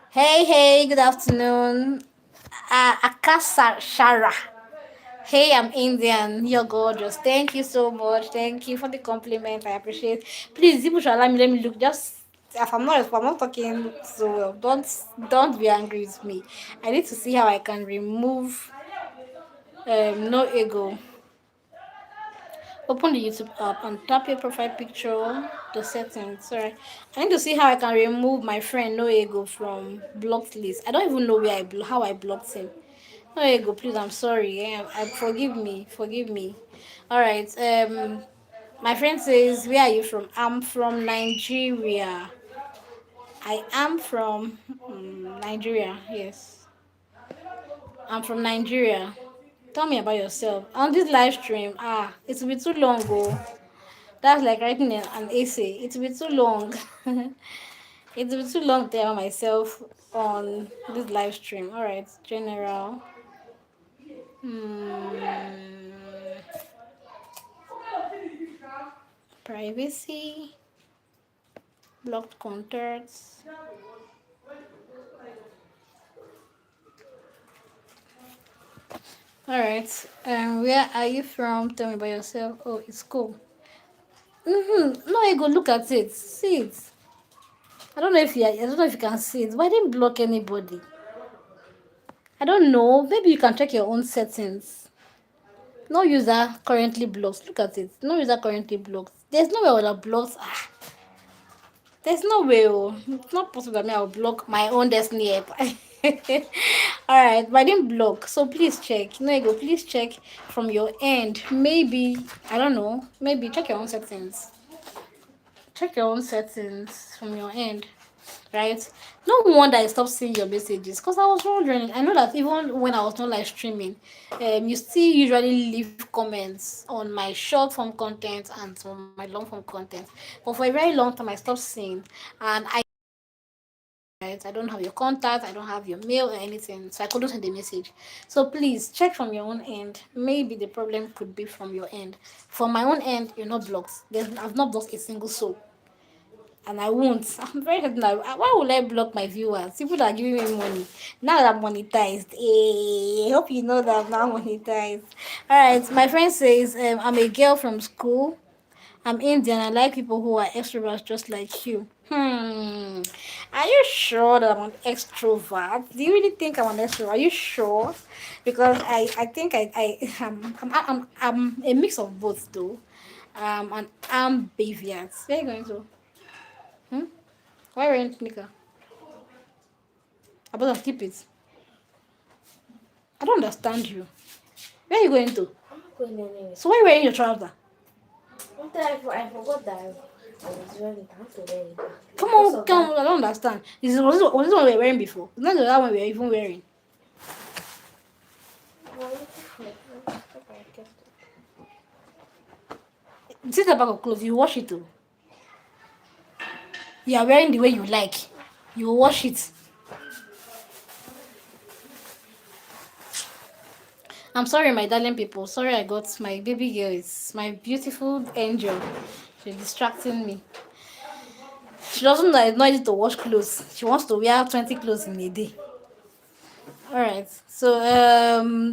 Hey, good afternoon. Akasa Shara. Hey, I'm Indian. You're gorgeous. Thank you so much. Thank you for the compliment. I appreciate. Please, people should allow me. Let me look. Just if I'm not talking so well, don't be angry with me. I need to see how I can remove no ego. Open the YouTube app and tap your profile picture, the settings. Sorry, I need to see how I can remove my friend No Ego from blocked list. I don't even know where how I blocked him. No Ego, please. I'm sorry. Forgive me. Forgive me. All right. My friend says, "Where are you from?" I'm from Nigeria. I am from Nigeria. Yes, I'm from Nigeria. Tell me about yourself. On this live stream, it will be too long, go. That's like writing an essay. It will be too long. It will be too long to tell myself on this live stream. All right, general. Hmm, privacy, blocked contacts. All right. Where are you from? Tell me about yourself. Oh, it's cool. No, you go look at it. See it. I don't know if you can see it. But I didn't block anybody. I don't know. Maybe you can check your own settings. No user currently blocked. Look at it. No user currently blocked. There's no way I would have blocked. There's no way. Oh. It's not possible that me I'll block my own destiny app. Alright, but I didn't block. So please check. No, you go. Please check from your end. Maybe, I don't know. Maybe check your own settings. Check your own settings from your end. Right? No wonder I stopped seeing your messages because I was wondering. I know that even when I was not live streaming, you still usually leave comments on my short form content and on my long form content. But for a very long time, I stopped seeing, and I don't have your contact, I don't have your mail or anything, so I couldn't send a message. So please check from your own end. Maybe the problem could be from your end. From my own end, you're not blocked. I've not blocked a single soul and I won't. I'm very happy now. Why would I block my viewers? People that are giving me money. Now that I'm monetized. I hope you know that I'm now monetized. Alright, my friend says, I'm a girl from school. I'm Indian. I like people who are extroverts just like you. Are you sure that I'm an extrovert? Do you really think I'm an extrovert? Are you sure? Because I think I'm a mix of both though. And I'm ambivert. Where are you going to? Hmm? Why wearing sneaker? I better keep it. I don't understand you. Where are you going to? I'm not going anywhere. So why are you wearing your trouser? I forgot that I was wearing it. I have to wear it back. Come Because on, of come that. on. I don't understand. Was this one we were wearing before? It's not the other one we were even wearing. Well, I kept it. This is a bag of clothes. You wash it too. You are wearing the way you like. You wash it. I'm sorry, my darling people. Sorry, I got my baby girl. It's my beautiful angel. She's distracting me. She doesn't know it's not easy to wash clothes. She wants to wear 20 clothes in a day. All right. So,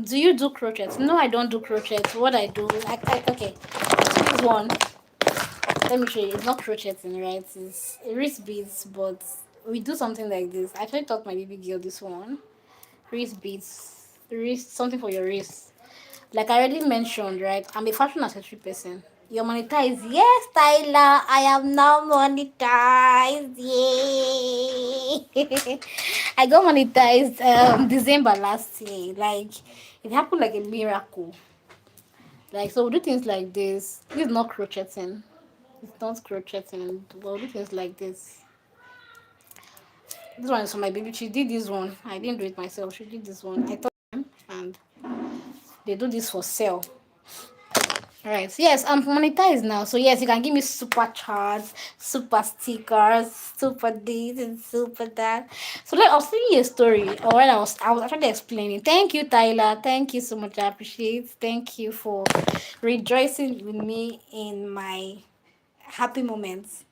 do you do crochet? No, I don't do crochet. What I do, okay. So this one, let me show you. It's not crocheting, right? It's wrist beads, but we do something like this. I actually taught my baby girl this one. Wrist beads, wrist something for your wrist. Like I already mentioned, right? I'm a fashion accessory person. You're monetized. Yes, Tyler, I am now monetized. Yay! I got monetized December last year. Like it happened like a miracle. Like so, we do things like this. This is not crocheting. It's not crocheting. We'll do things like this. This one is for my baby. She did this one. I didn't do it myself. She did this one. I taught them, and they do this for sale. Right. Yes, I'm monetized now. So yes, you can give me super charts, super stickers, super this and super that. So let us tell you a story. Or when I was actually explaining. Thank you, Tyler. Thank you so much. I appreciate. Thank you for rejoicing with me in my happy moments.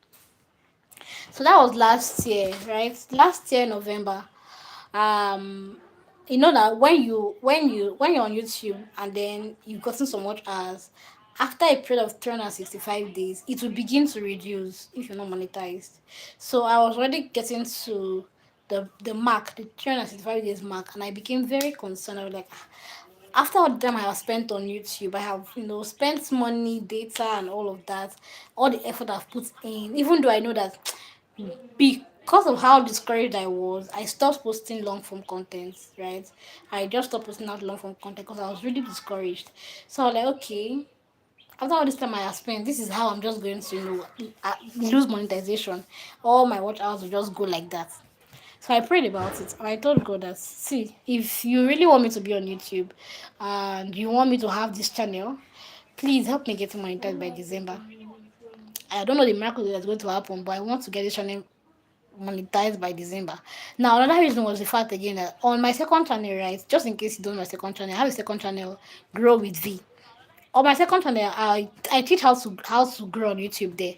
So that was last year, right? Last year November. Um you know that when you're on YouTube and then you've gotten so much as after a period of 365 days, it will begin to reduce if you're not monetized. So I was already getting to the mark, the 365 days mark, and I became very concerned. I was like, after all the time I have spent on YouTube, I have, spent money, data, and all of that, all the effort I've put in, even though I know that because of how discouraged I was, I stopped posting long form content, right? I just stopped posting out long form content because I was really discouraged. So I was like, okay, after all this time I have spent, this is how I'm just going to, lose monetization. All my watch hours will just go like that. So I prayed about it and I told God that, see, if you really want me to be on YouTube and you want me to have this channel, please help me get monetized by December. I don't know the miracle that's going to happen, but I want to get this channel monetized by December. Now, another reason was the fact again that on my second channel, right, just in case you don't know my second channel, I have a second channel, Grow with V. On my second channel, I teach how to grow on YouTube there,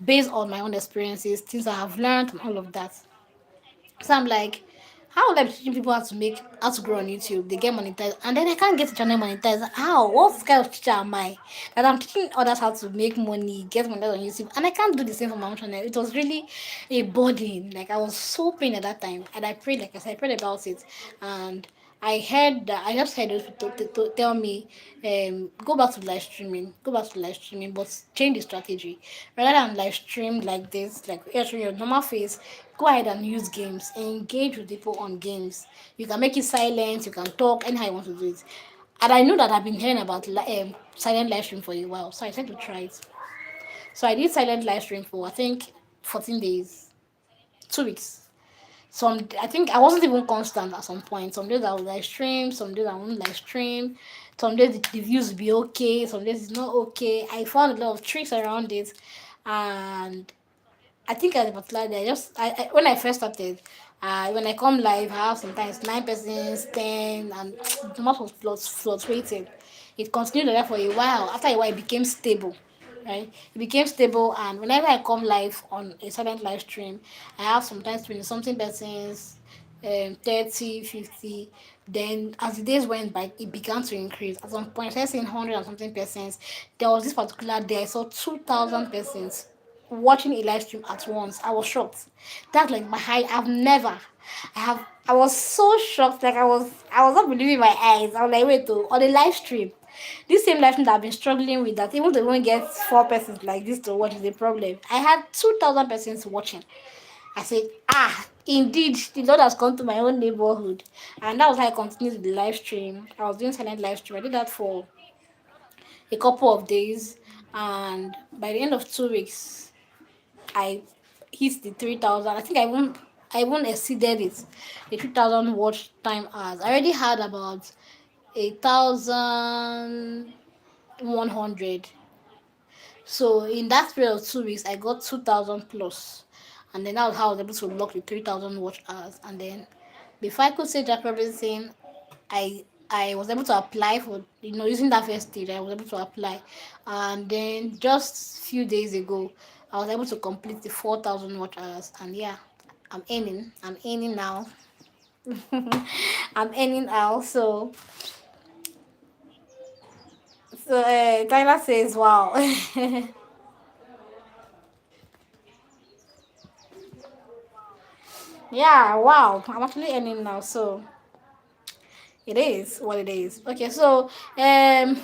based on my own experiences, things I have learned, and all of that. So I'm like, how would I be teaching people how to grow on YouTube? They get monetized, and then I can't get the channel monetized. How? What kind of teacher am I? That I'm teaching others how to make money, get monetized on YouTube, and I can't do the same for my own channel. It was really a burden. Like I was so pain at that time, and I prayed. Like I said, I prayed about it, and I heard that I just heard those people to tell me, go back to live streaming, but change the strategy. Rather than live stream like this, like showing your normal face, go ahead and use games. Engage with people on games. You can make it silent, you can talk anyhow you want to do it. And I know that I've been hearing about silent live stream for a while, so I decided to try it. So I did silent live stream for I think 14 days, 2 weeks. Some I think I wasn't even constant at some point. Some days I would live stream, some days I won't live stream. Some days the views will be okay, some days it's not okay. I found a lot of tricks around it, and I think at the particular day, I when I first started, when I come live, I have sometimes 9 persons, 10, and the amount was fluctuated. It continued like that for a while. After a while, it became stable, right? It became stable, and whenever I come live on a silent live stream, I have sometimes 20 something persons, 30, 50. Then as the days went by, it began to increase. At some point, I started seeing 100 and something persons. There was this particular day, I saw 2,000 persons watching a live stream at once. I was shocked. That's like my high. I was so shocked. Like I was not believing my eyes. I was like, wait, on the live stream. This same live stream that I've been struggling with, that even though one gets 4 persons like this to watch is a problem. I had 2,000 persons watching. I said, indeed, the Lord has come to my own neighborhood. And that was how I continued with the live stream. I was doing silent live stream. I did that for a couple of days. And by the end of 2 weeks, I hit the 3,000. I think I even exceeded it. The 3,000 watch time hours. I already had about 1,100. So in that period of 2 weeks, I got 2,000 plus, and then that was how I was able to lock the 3,000 watch hours. And then before I could say Jack everything, I was able to apply for, using that first stage. I was able to apply, and then just few days ago, I was able to complete the 4,000 watch hours. And yeah, I'm earning now. I'm earning now. So Tyler says, wow. Yeah, wow. I'm actually earning now, so it is what it is. Okay, so um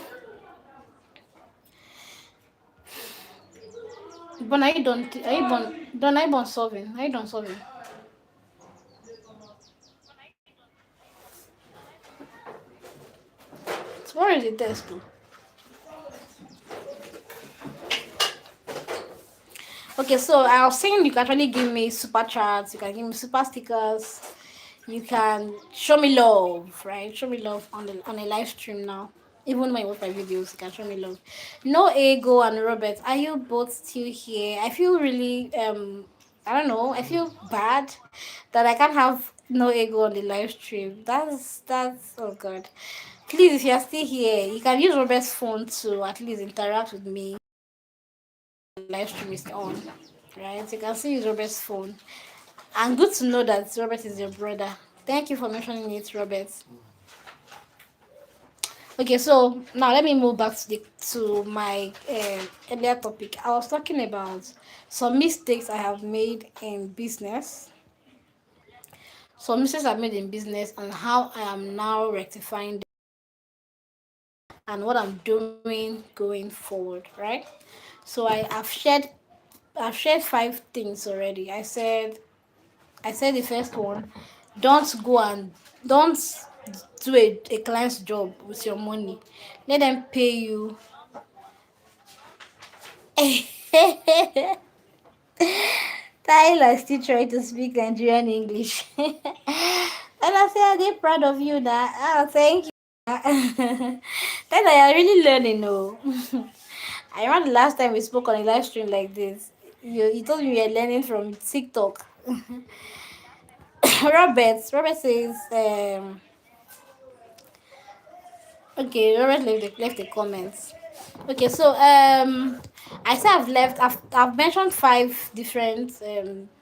But are you done? Are you done? Are you done solving? Are you done solving? Tomorrow is the test too. Okay, so I was saying you can actually give me super chats, you can give me super stickers, you can show me love, right? Show me love on a live stream now. Even when you watch my videos, you can show me love. No ego and Robert, are you both still here? I feel really I don't know, I feel bad that I can't have no ego on the live stream. That's oh god. Please, if you are still here, you can use Robert's phone to at least interact with me. Live stream is on, right? You can see use Robert's phone. And good to know that Robert is your brother. Thank you for mentioning it, Robert. Okay, so now let me move back to my earlier topic. I was talking about some mistakes I have made in business. Some mistakes I've made in business and how I am now rectifying them and what I'm doing going forward, right? So I've shared 5 things already. I said the first one, don't go and don't do a client's job with your money. Let them pay you. Tyler still trying to speak Nigerian English. And I say, I'm really proud of you that. Oh, thank you. Tyler, you're really learning, no. I remember the last time we spoke on a live stream like this. You told me you were learning from TikTok. Robert says, okay, Robert left the comments. Okay, so I say I've mentioned 5 different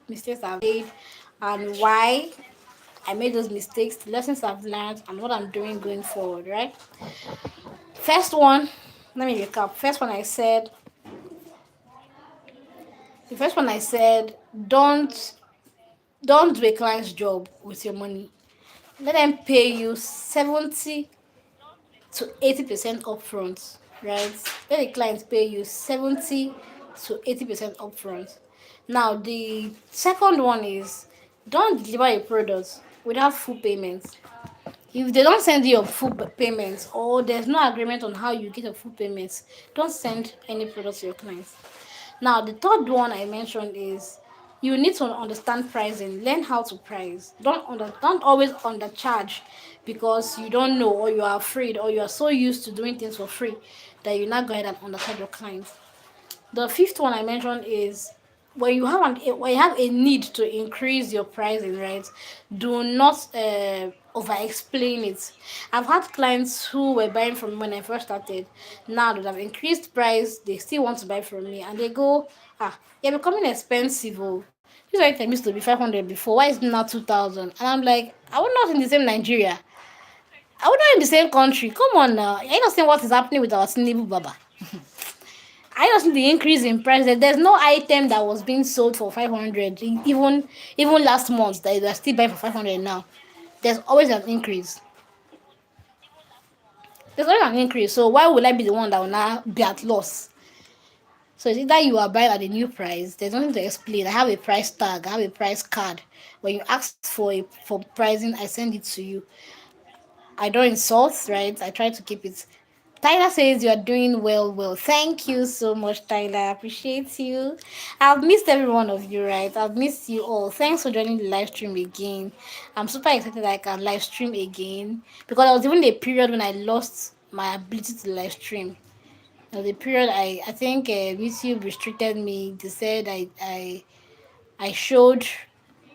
mistakes I've made and why I made those mistakes, the lessons I've learned, and what I'm doing going forward. Right. First one, let me recap. The first one I said, don't do a client's job with your money. Let them pay you 70 to 80% upfront, right? Let the client pay you 70 to 80% upfront. Now, the second one is don't deliver a product without full payment. If they don't send you your full payments or there's no agreement on how you get your full payments, don't send any product to your clients. Now, the third one I mentioned is you need to understand pricing. Learn how to price. Don't always undercharge because you don't know or you are afraid or you are so used to doing things for free that you not go ahead and undercharge your clients. The fifth one I mentioned is when you have a need to increase your pricing, right? Do not over explain it. I've had clients who were buying from me when I first started. Now that I've increased price, they still want to buy from me, and they go, you're becoming expensive. Oh, this item used to be 500 before. Why is it now 2,000? And I'm like, are we not in the same Nigeria? Are we not in the same country? Come on now. Are you not seeing what is happening with our Sinibu Baba? I don't see the increase in price. There's no item that was being sold for 500 even last month that they are still buying for 500 now. There's always an increase. There's always an increase. So why would I be the one that will now be at loss? So it's either you are buying at a new price. There's nothing to explain. I have a price tag. I have a price card. When you ask for pricing, I send it to you. I don't insult, right? I try to keep it. Tyler says you are doing well, well. Thank you so much, Tyler. I appreciate you. I've missed every one of you, right? I've missed you all. Thanks for joining the live stream again. I'm super excited that I can live stream again because there was even a period when I lost my ability to live stream. There was a period I think YouTube restricted me. They said I showed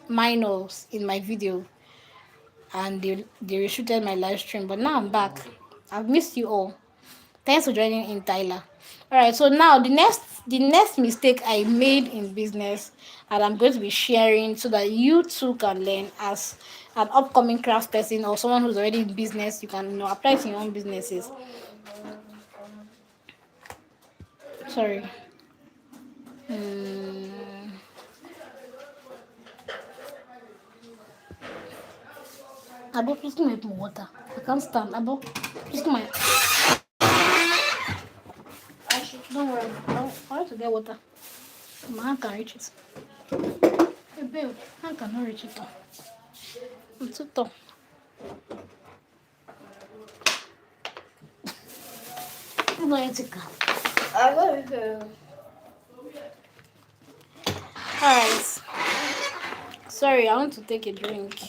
minors in my video and they restricted my live stream. But now I'm back. I've missed you all. Thanks for joining in, Tyler. All right, so now the next mistake I made in business, and I'm going to be sharing so that you too can learn as an upcoming craft person or someone who's already in business. You can apply to your own businesses. Sorry. Hmm. Abo, please give me more water. I can't stand. Abo, please give my. Don't worry. I want to get water. My hand can reach it. Hey, babe, hand cannot reach it. I'm too tall. It's not ethical. I love you. Alright. Sorry, I want to take a drink.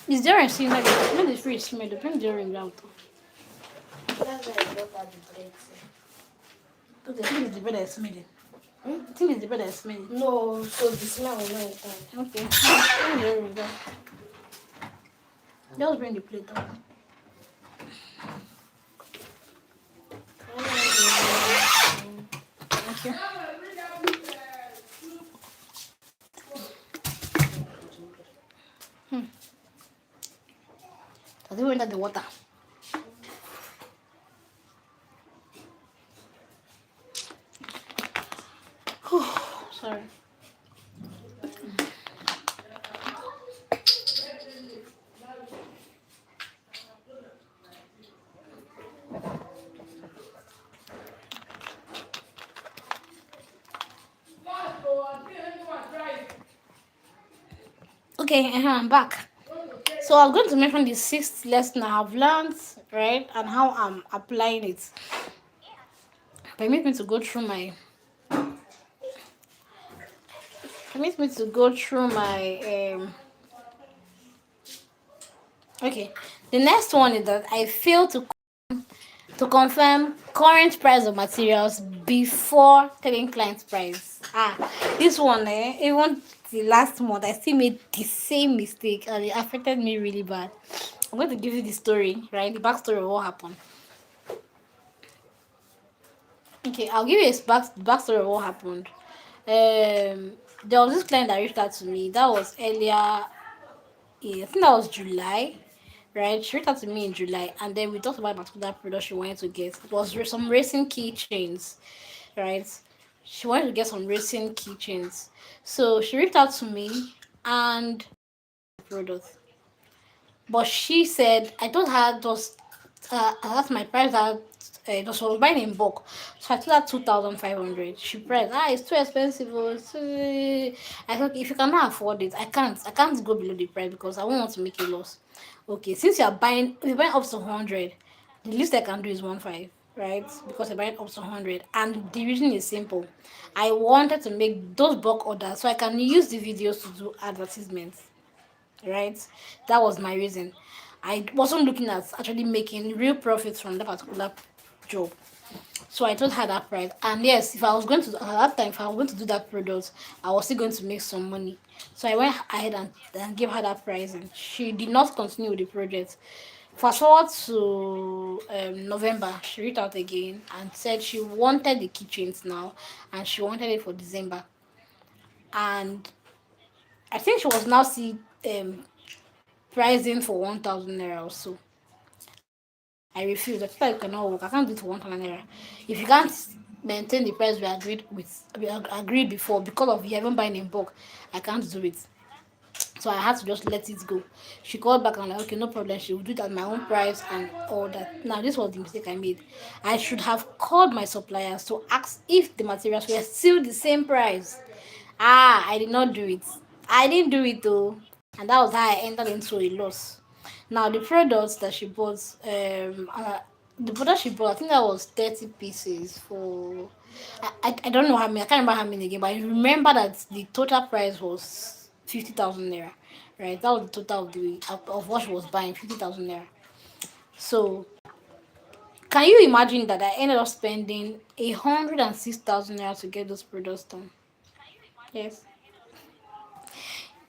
Is there a scene like that? When the fridge smell, bring the ring out. That's why I got that the bread. Okay, I think it's the bread that's smelling. I think it's the bread that's smelling. No, so the smell will not enter. Okay. Bring the ring out. Just bring the plate out. Thank you. Does it enter the water? Sorry. Okay, I'm back. So I was going to mention the sixth lesson I have learned, right, and how I'm applying it. Permit me to go through my. Permit me to go through my. Okay, the next one is that I failed to confirm current price of materials before telling client price. This one, even the last month, I still made the same mistake and it affected me really bad. I'm going to give you the story, right? The backstory of what happened. Okay, I'll give you a backstory of what happened. There was this client that reached out to me. That was earlier. I think that was July, right? She reached out to me in July, and then we talked about a particular product she wanted to get. It was some racing keychains, right? She wanted to get some racing keychains. So she reached out to me and product. But she said, I told her it was, that's my price that it was buying in bulk. So I told her 2,500. She priced, it's too expensive. I thought, if you cannot afford it, I can't go below the price because I won't want to make a loss. Okay, since if you're buying up to 100, the least I can do is 1.5, right? Because you're buying up to 100. And the reason is simple. I wanted to make those bulk orders so I can use the videos to do advertisements, right? That was my reason. I wasn't looking at actually making real profits from that particular job. So I told her that price. And yes, if I was going to at that time, if I was going to do that product, I was still going to make some money. So I went ahead and gave her that price, and she did not continue with the project. Fast forward to November, she reached out again and said she wanted the keychains now, and she wanted it for December. And I think she was now see pricing for 1,000 naira or so. I refuse. I feel like it cannot work. I can't do it for 1,000 naira. If you can't maintain the price we agreed before because of you haven't buying in bulk, I can't do it. So I had to just let it go. She called back and I'm like, okay, no problem. She will do it at my own price and all that. Now this was the mistake I made. I should have called my suppliers to ask if the materials were still the same price. I did not do it. I didn't do it though. And that was how I entered into a loss. Now the products that she bought, the product she bought, I think that was 30 pieces for. I don't know how many. I can't remember how many again, but I remember that the total price was 50,000 naira. Right, that was the total of what she was buying, 50,000 naira. So can you imagine that I ended up spending 106,000 naira to get those products done? Yes.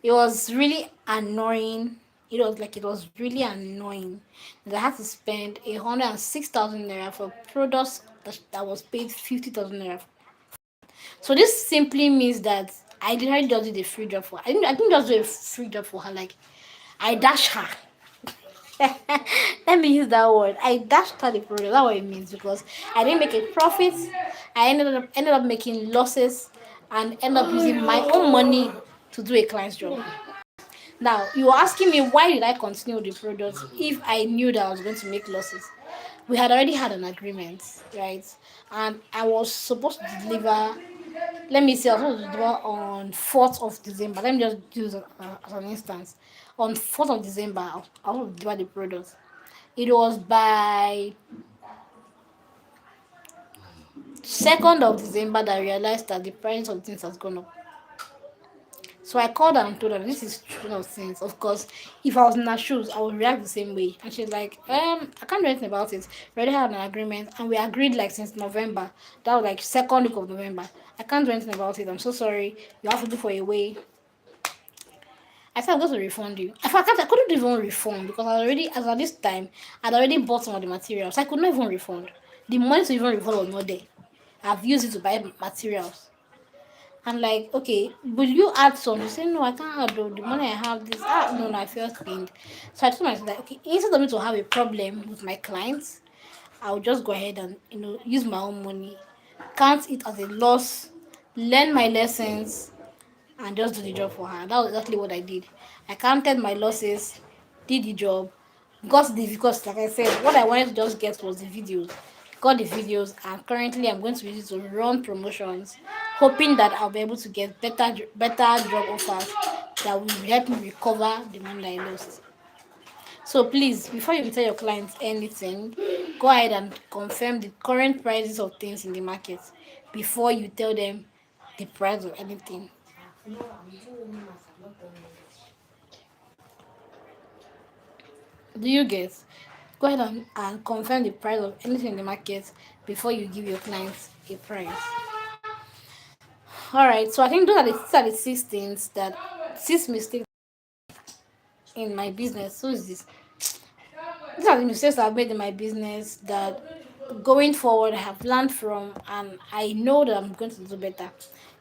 It was really annoying. It was really annoying that I had to spend 106,000 naira for products that was paid 50,000 naira. So this simply means that I literally just did a free job for her. I didn't just do a free job for her. Like I dashed her. Let me use that word. I dashed her the product. That's what it means because I didn't make a profit. I ended up making losses, and end up using my own money to do a client's job. Now, you were asking me why did I continue the product if I knew that I was going to make losses? We had already had an agreement, right? And I was supposed to deliver, let me say, I was supposed to deliver on 4th of December. Let me just use as an instance. On 4th of December, I was supposed to deliver the product. It was by 2nd of December that I realized that the price of things has gone up. So I called her and told her this is one of things. Of course, if I was in her shoes, I would react the same way. And she's like, I can't do anything about it. We already had an agreement and we agreed like since November. That was like 2nd week of November. I can't do anything about it. I'm so sorry. You have to do for a way. I said I'm going to refund you. In fact, I couldn't even refund because I already, as at this time, I'd already bought some of the materials. I could not even refund. The money to even refund was not there. I've used it to buy materials. I'm like, okay, will you add some? She said, no, I can't add though. The money I have this. No, no, I felt pained. So I told myself that, okay, instead of me to have a problem with my clients, I'll just go ahead and, use my own money, count it as a loss, learn my lessons, and just do the job for her. That was exactly what I did. I counted my losses, did the job, got the, because like I said, what I wanted to just get was the videos. Got the videos, and currently I'm going to use it to run promotions, hoping that I'll be able to get better job offers that will help me recover the money I lost. So please, before you tell your clients anything, go ahead and confirm the current prices of things in the market before you tell them the price of anything. No, I'm doing math. I'm not done yet. Do you get? Go ahead and confirm the price of anything in the market before you give your clients a price. All right. So I think these are the 6 things that 6 mistakes in my business. So is this? These are the mistakes I've made in my business that going forward I have learned from, and I know that I'm going to do better.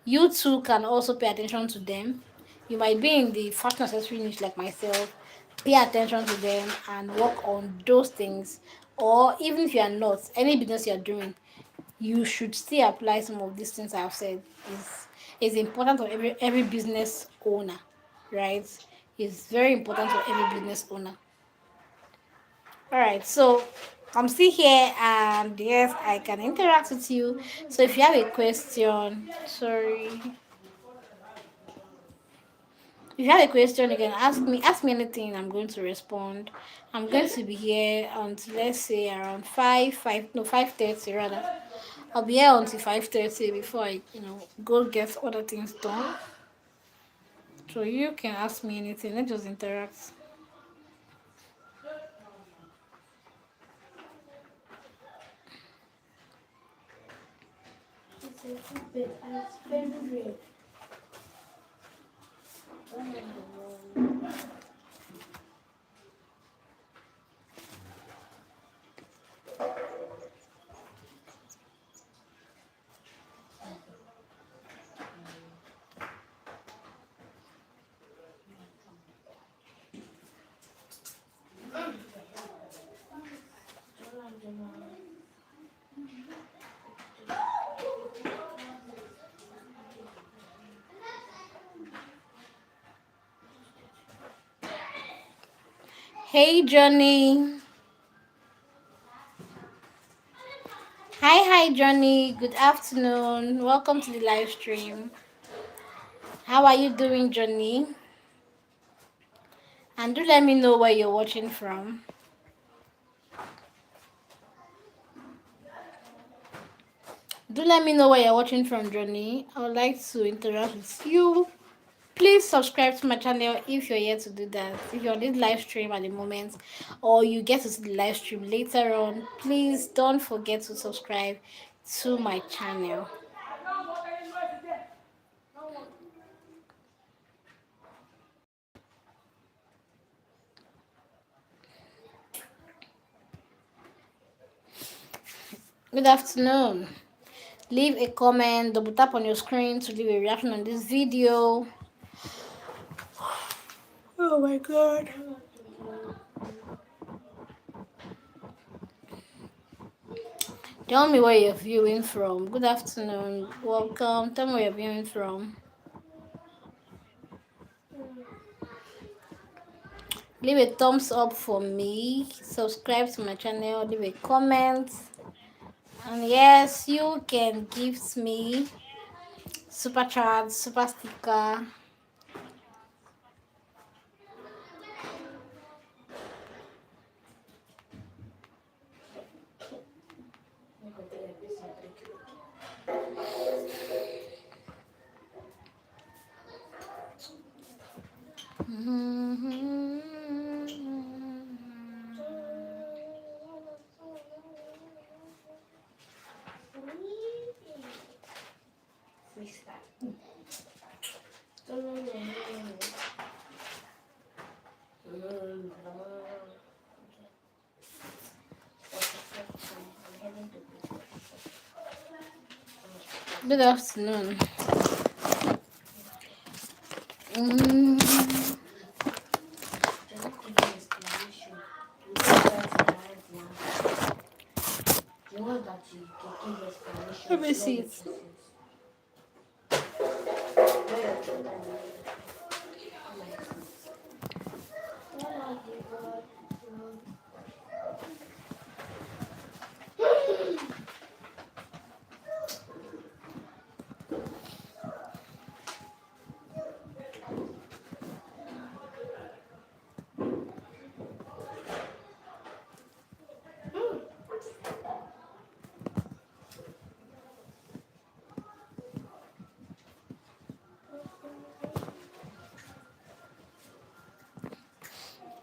You too can also pay attention to them. You might be in the fashion accessory niche like myself. Pay attention to them and work on those things. Or even if you are not, any business you are doing, you should still apply some of these things I've said. Is important for every business owner, right? It's very important for every business owner. All right, so I'm still here, and yes, I can interact with you. So if you have a question, sorry, if you have a question, you can ask me anything. I'm going to respond. I'm going to be here until, let's say, around 5:30 rather. I'll be here until 5:30 before I, go get other things done. So you can ask me anything. Let's just interact. It's a good bit. It's very red. Hey, Johnny. Hi, Johnny. Good afternoon. Welcome to the live stream. How are you doing, Johnny? And do let me know where you're watching from. Do let me know where you're watching from, Johnny. I would like to interact with you. Please subscribe to my channel if you're here to do that. If you're on this live stream at the moment, or you get to see the live stream later on, please don't forget to subscribe to my channel. Good afternoon. Leave a comment, double tap on your screen to leave a reaction on this video. Oh my god. Tell me where you're viewing from. Good afternoon. Welcome. Tell me where you're viewing from. Leave a thumbs up for me. Subscribe to my channel. Leave a comment. And yes, you can gift me super chat, super sticker. Freestyle. Good afternoon. Mm, The one that you can give explanation let me to all see the it. questions.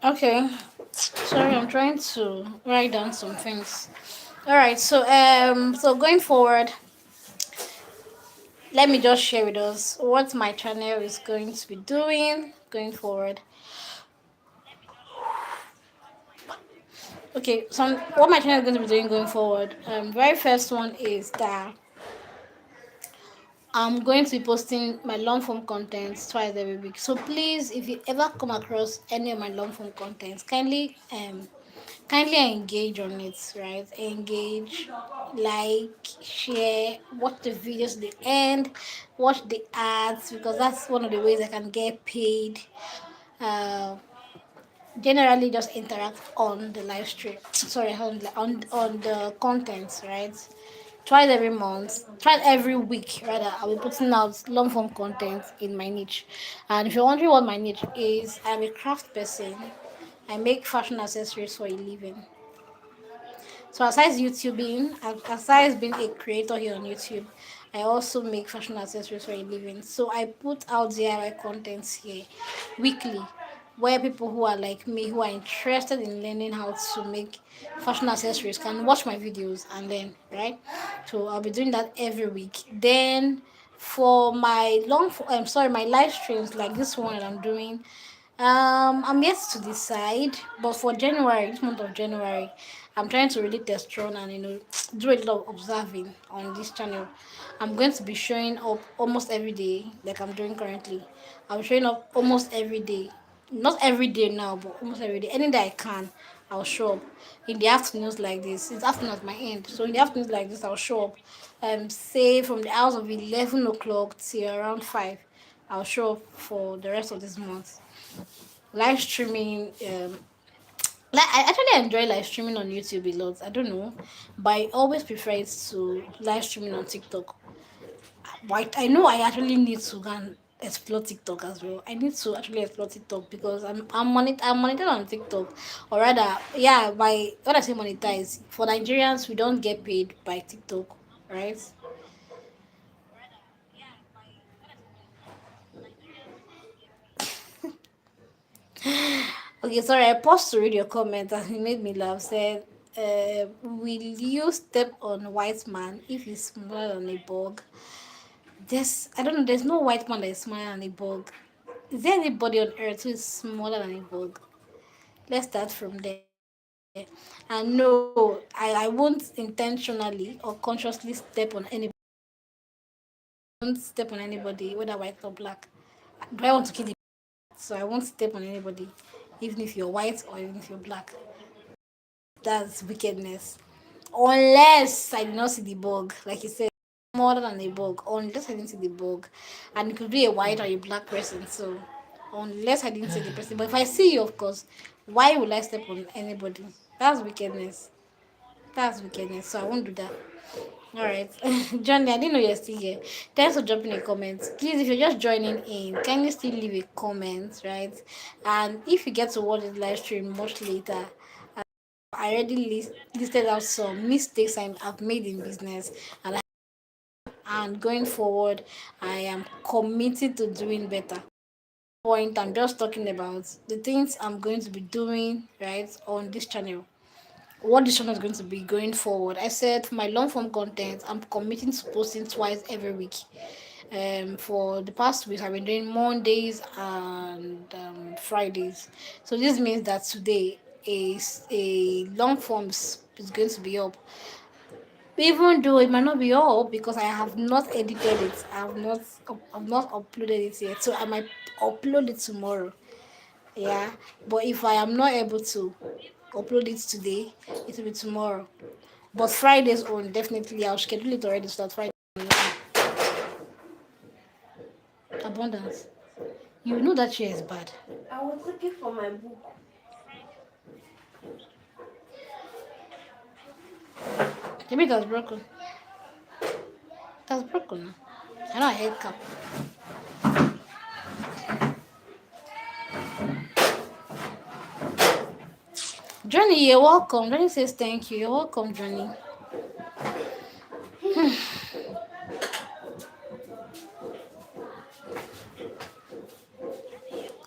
Okay. Sorry, I'm trying to write down some things. All right. So going forward, let me just share with us what my channel is going to be doing going forward. Okay, so what my channel is going to be doing going forward. Very first one is that I'm going to be posting my long form contents twice every week. So please, if you ever come across any of my long form contents, kindly engage on it, right? Engage, like, share, watch the videos to the end, watch the ads because that's one of the ways I can get paid. Uh, Generally just interact on the live stream, sorry, on the contents, right? Twice every month, twice every week rather, I'll be putting out long form content in my niche. And if you're wondering what my niche is, I'm a craft person. I make fashion accessories for a living. So aside being a creator here on YouTube, I also make fashion accessories for a living. So I put out DIY contents here weekly, where people who are like me, who are interested in learning how to make fashion accessories, can watch my videos and learn, right? So I'll be doing that every week. Then for my my live streams like this one that I'm doing, I'm yet to decide, but for January, this month of January, I'm trying to really test run and do a lot of observing on this channel. I'm going to be showing up almost every day, like I'm doing currently. I'm showing up almost every day, not every day now, but almost every day. Any day I can, I'll show up. In the afternoons like this, it's afternoon at my end, so in the afternoons like this, I'll show up. Say from the hours of 11 o'clock till around 5. I'll show up for the rest of this month live streaming. Like I actually enjoy live streaming on YouTube a lot. I don't know, but I always prefer it to live streaming on TikTok. But I know I actually need to go and explore TikTok as well. I need to actually explore TikTok because I'm monetized on TikTok, or rather, yeah. By when I say monetize, for Nigerians we don't get paid by TikTok, right? Okay, sorry, I paused to read your comment and it made me laugh. Said, will you step on a white man if he's smaller than a bug? I don't know, there's no white man that is smaller than a bug. Is there anybody on earth who is smaller than a bug? Let's start from there. And no, I won't intentionally or consciously step on anybody. I won't step on anybody, whether white or black. Do I want to kill the so I won't step on anybody, even if you're white or even if you're black. That's wickedness. Unless I did not see the bug, like you said, more than a bug. Unless I didn't see the bug, and it could be a white or a black person. So, unless I didn't see the person, but if I see you, of course, why would I step on anybody? That's wickedness. That's wickedness. So I won't do that. All right, Johnny, I didn't know you're still here. Thanks for dropping a comment. Please, if you're just joining in, can you still leave a comment, right? And if you get to watch this live stream much later, I already listed out some mistakes I've made in business, and going forward, I am committed to doing better. Point I'm just talking about the things I'm going to be doing right on this channel. What this channel is going to be going forward. I said for my long form content, I'm committing to posting twice every week. For the past week, I've been doing Mondays and Fridays. So this means that today a long form is going to be up, even though it might not be all because I have not edited it. I've not uploaded it yet. So I might upload it tomorrow. Yeah. But if I am not able to upload it today, it will be tomorrow. But Friday's on definitely I'll schedule it already so that Friday abundance. You know that chair is bad. I was looking for my book. Maybe it was broken. That's broken. I know I hate cap. Johnny, you're welcome. Johnny says thank you. You're welcome, Johnny.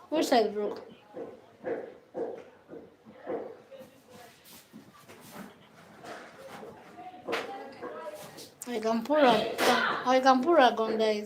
Which side broke? I can pour a gun there.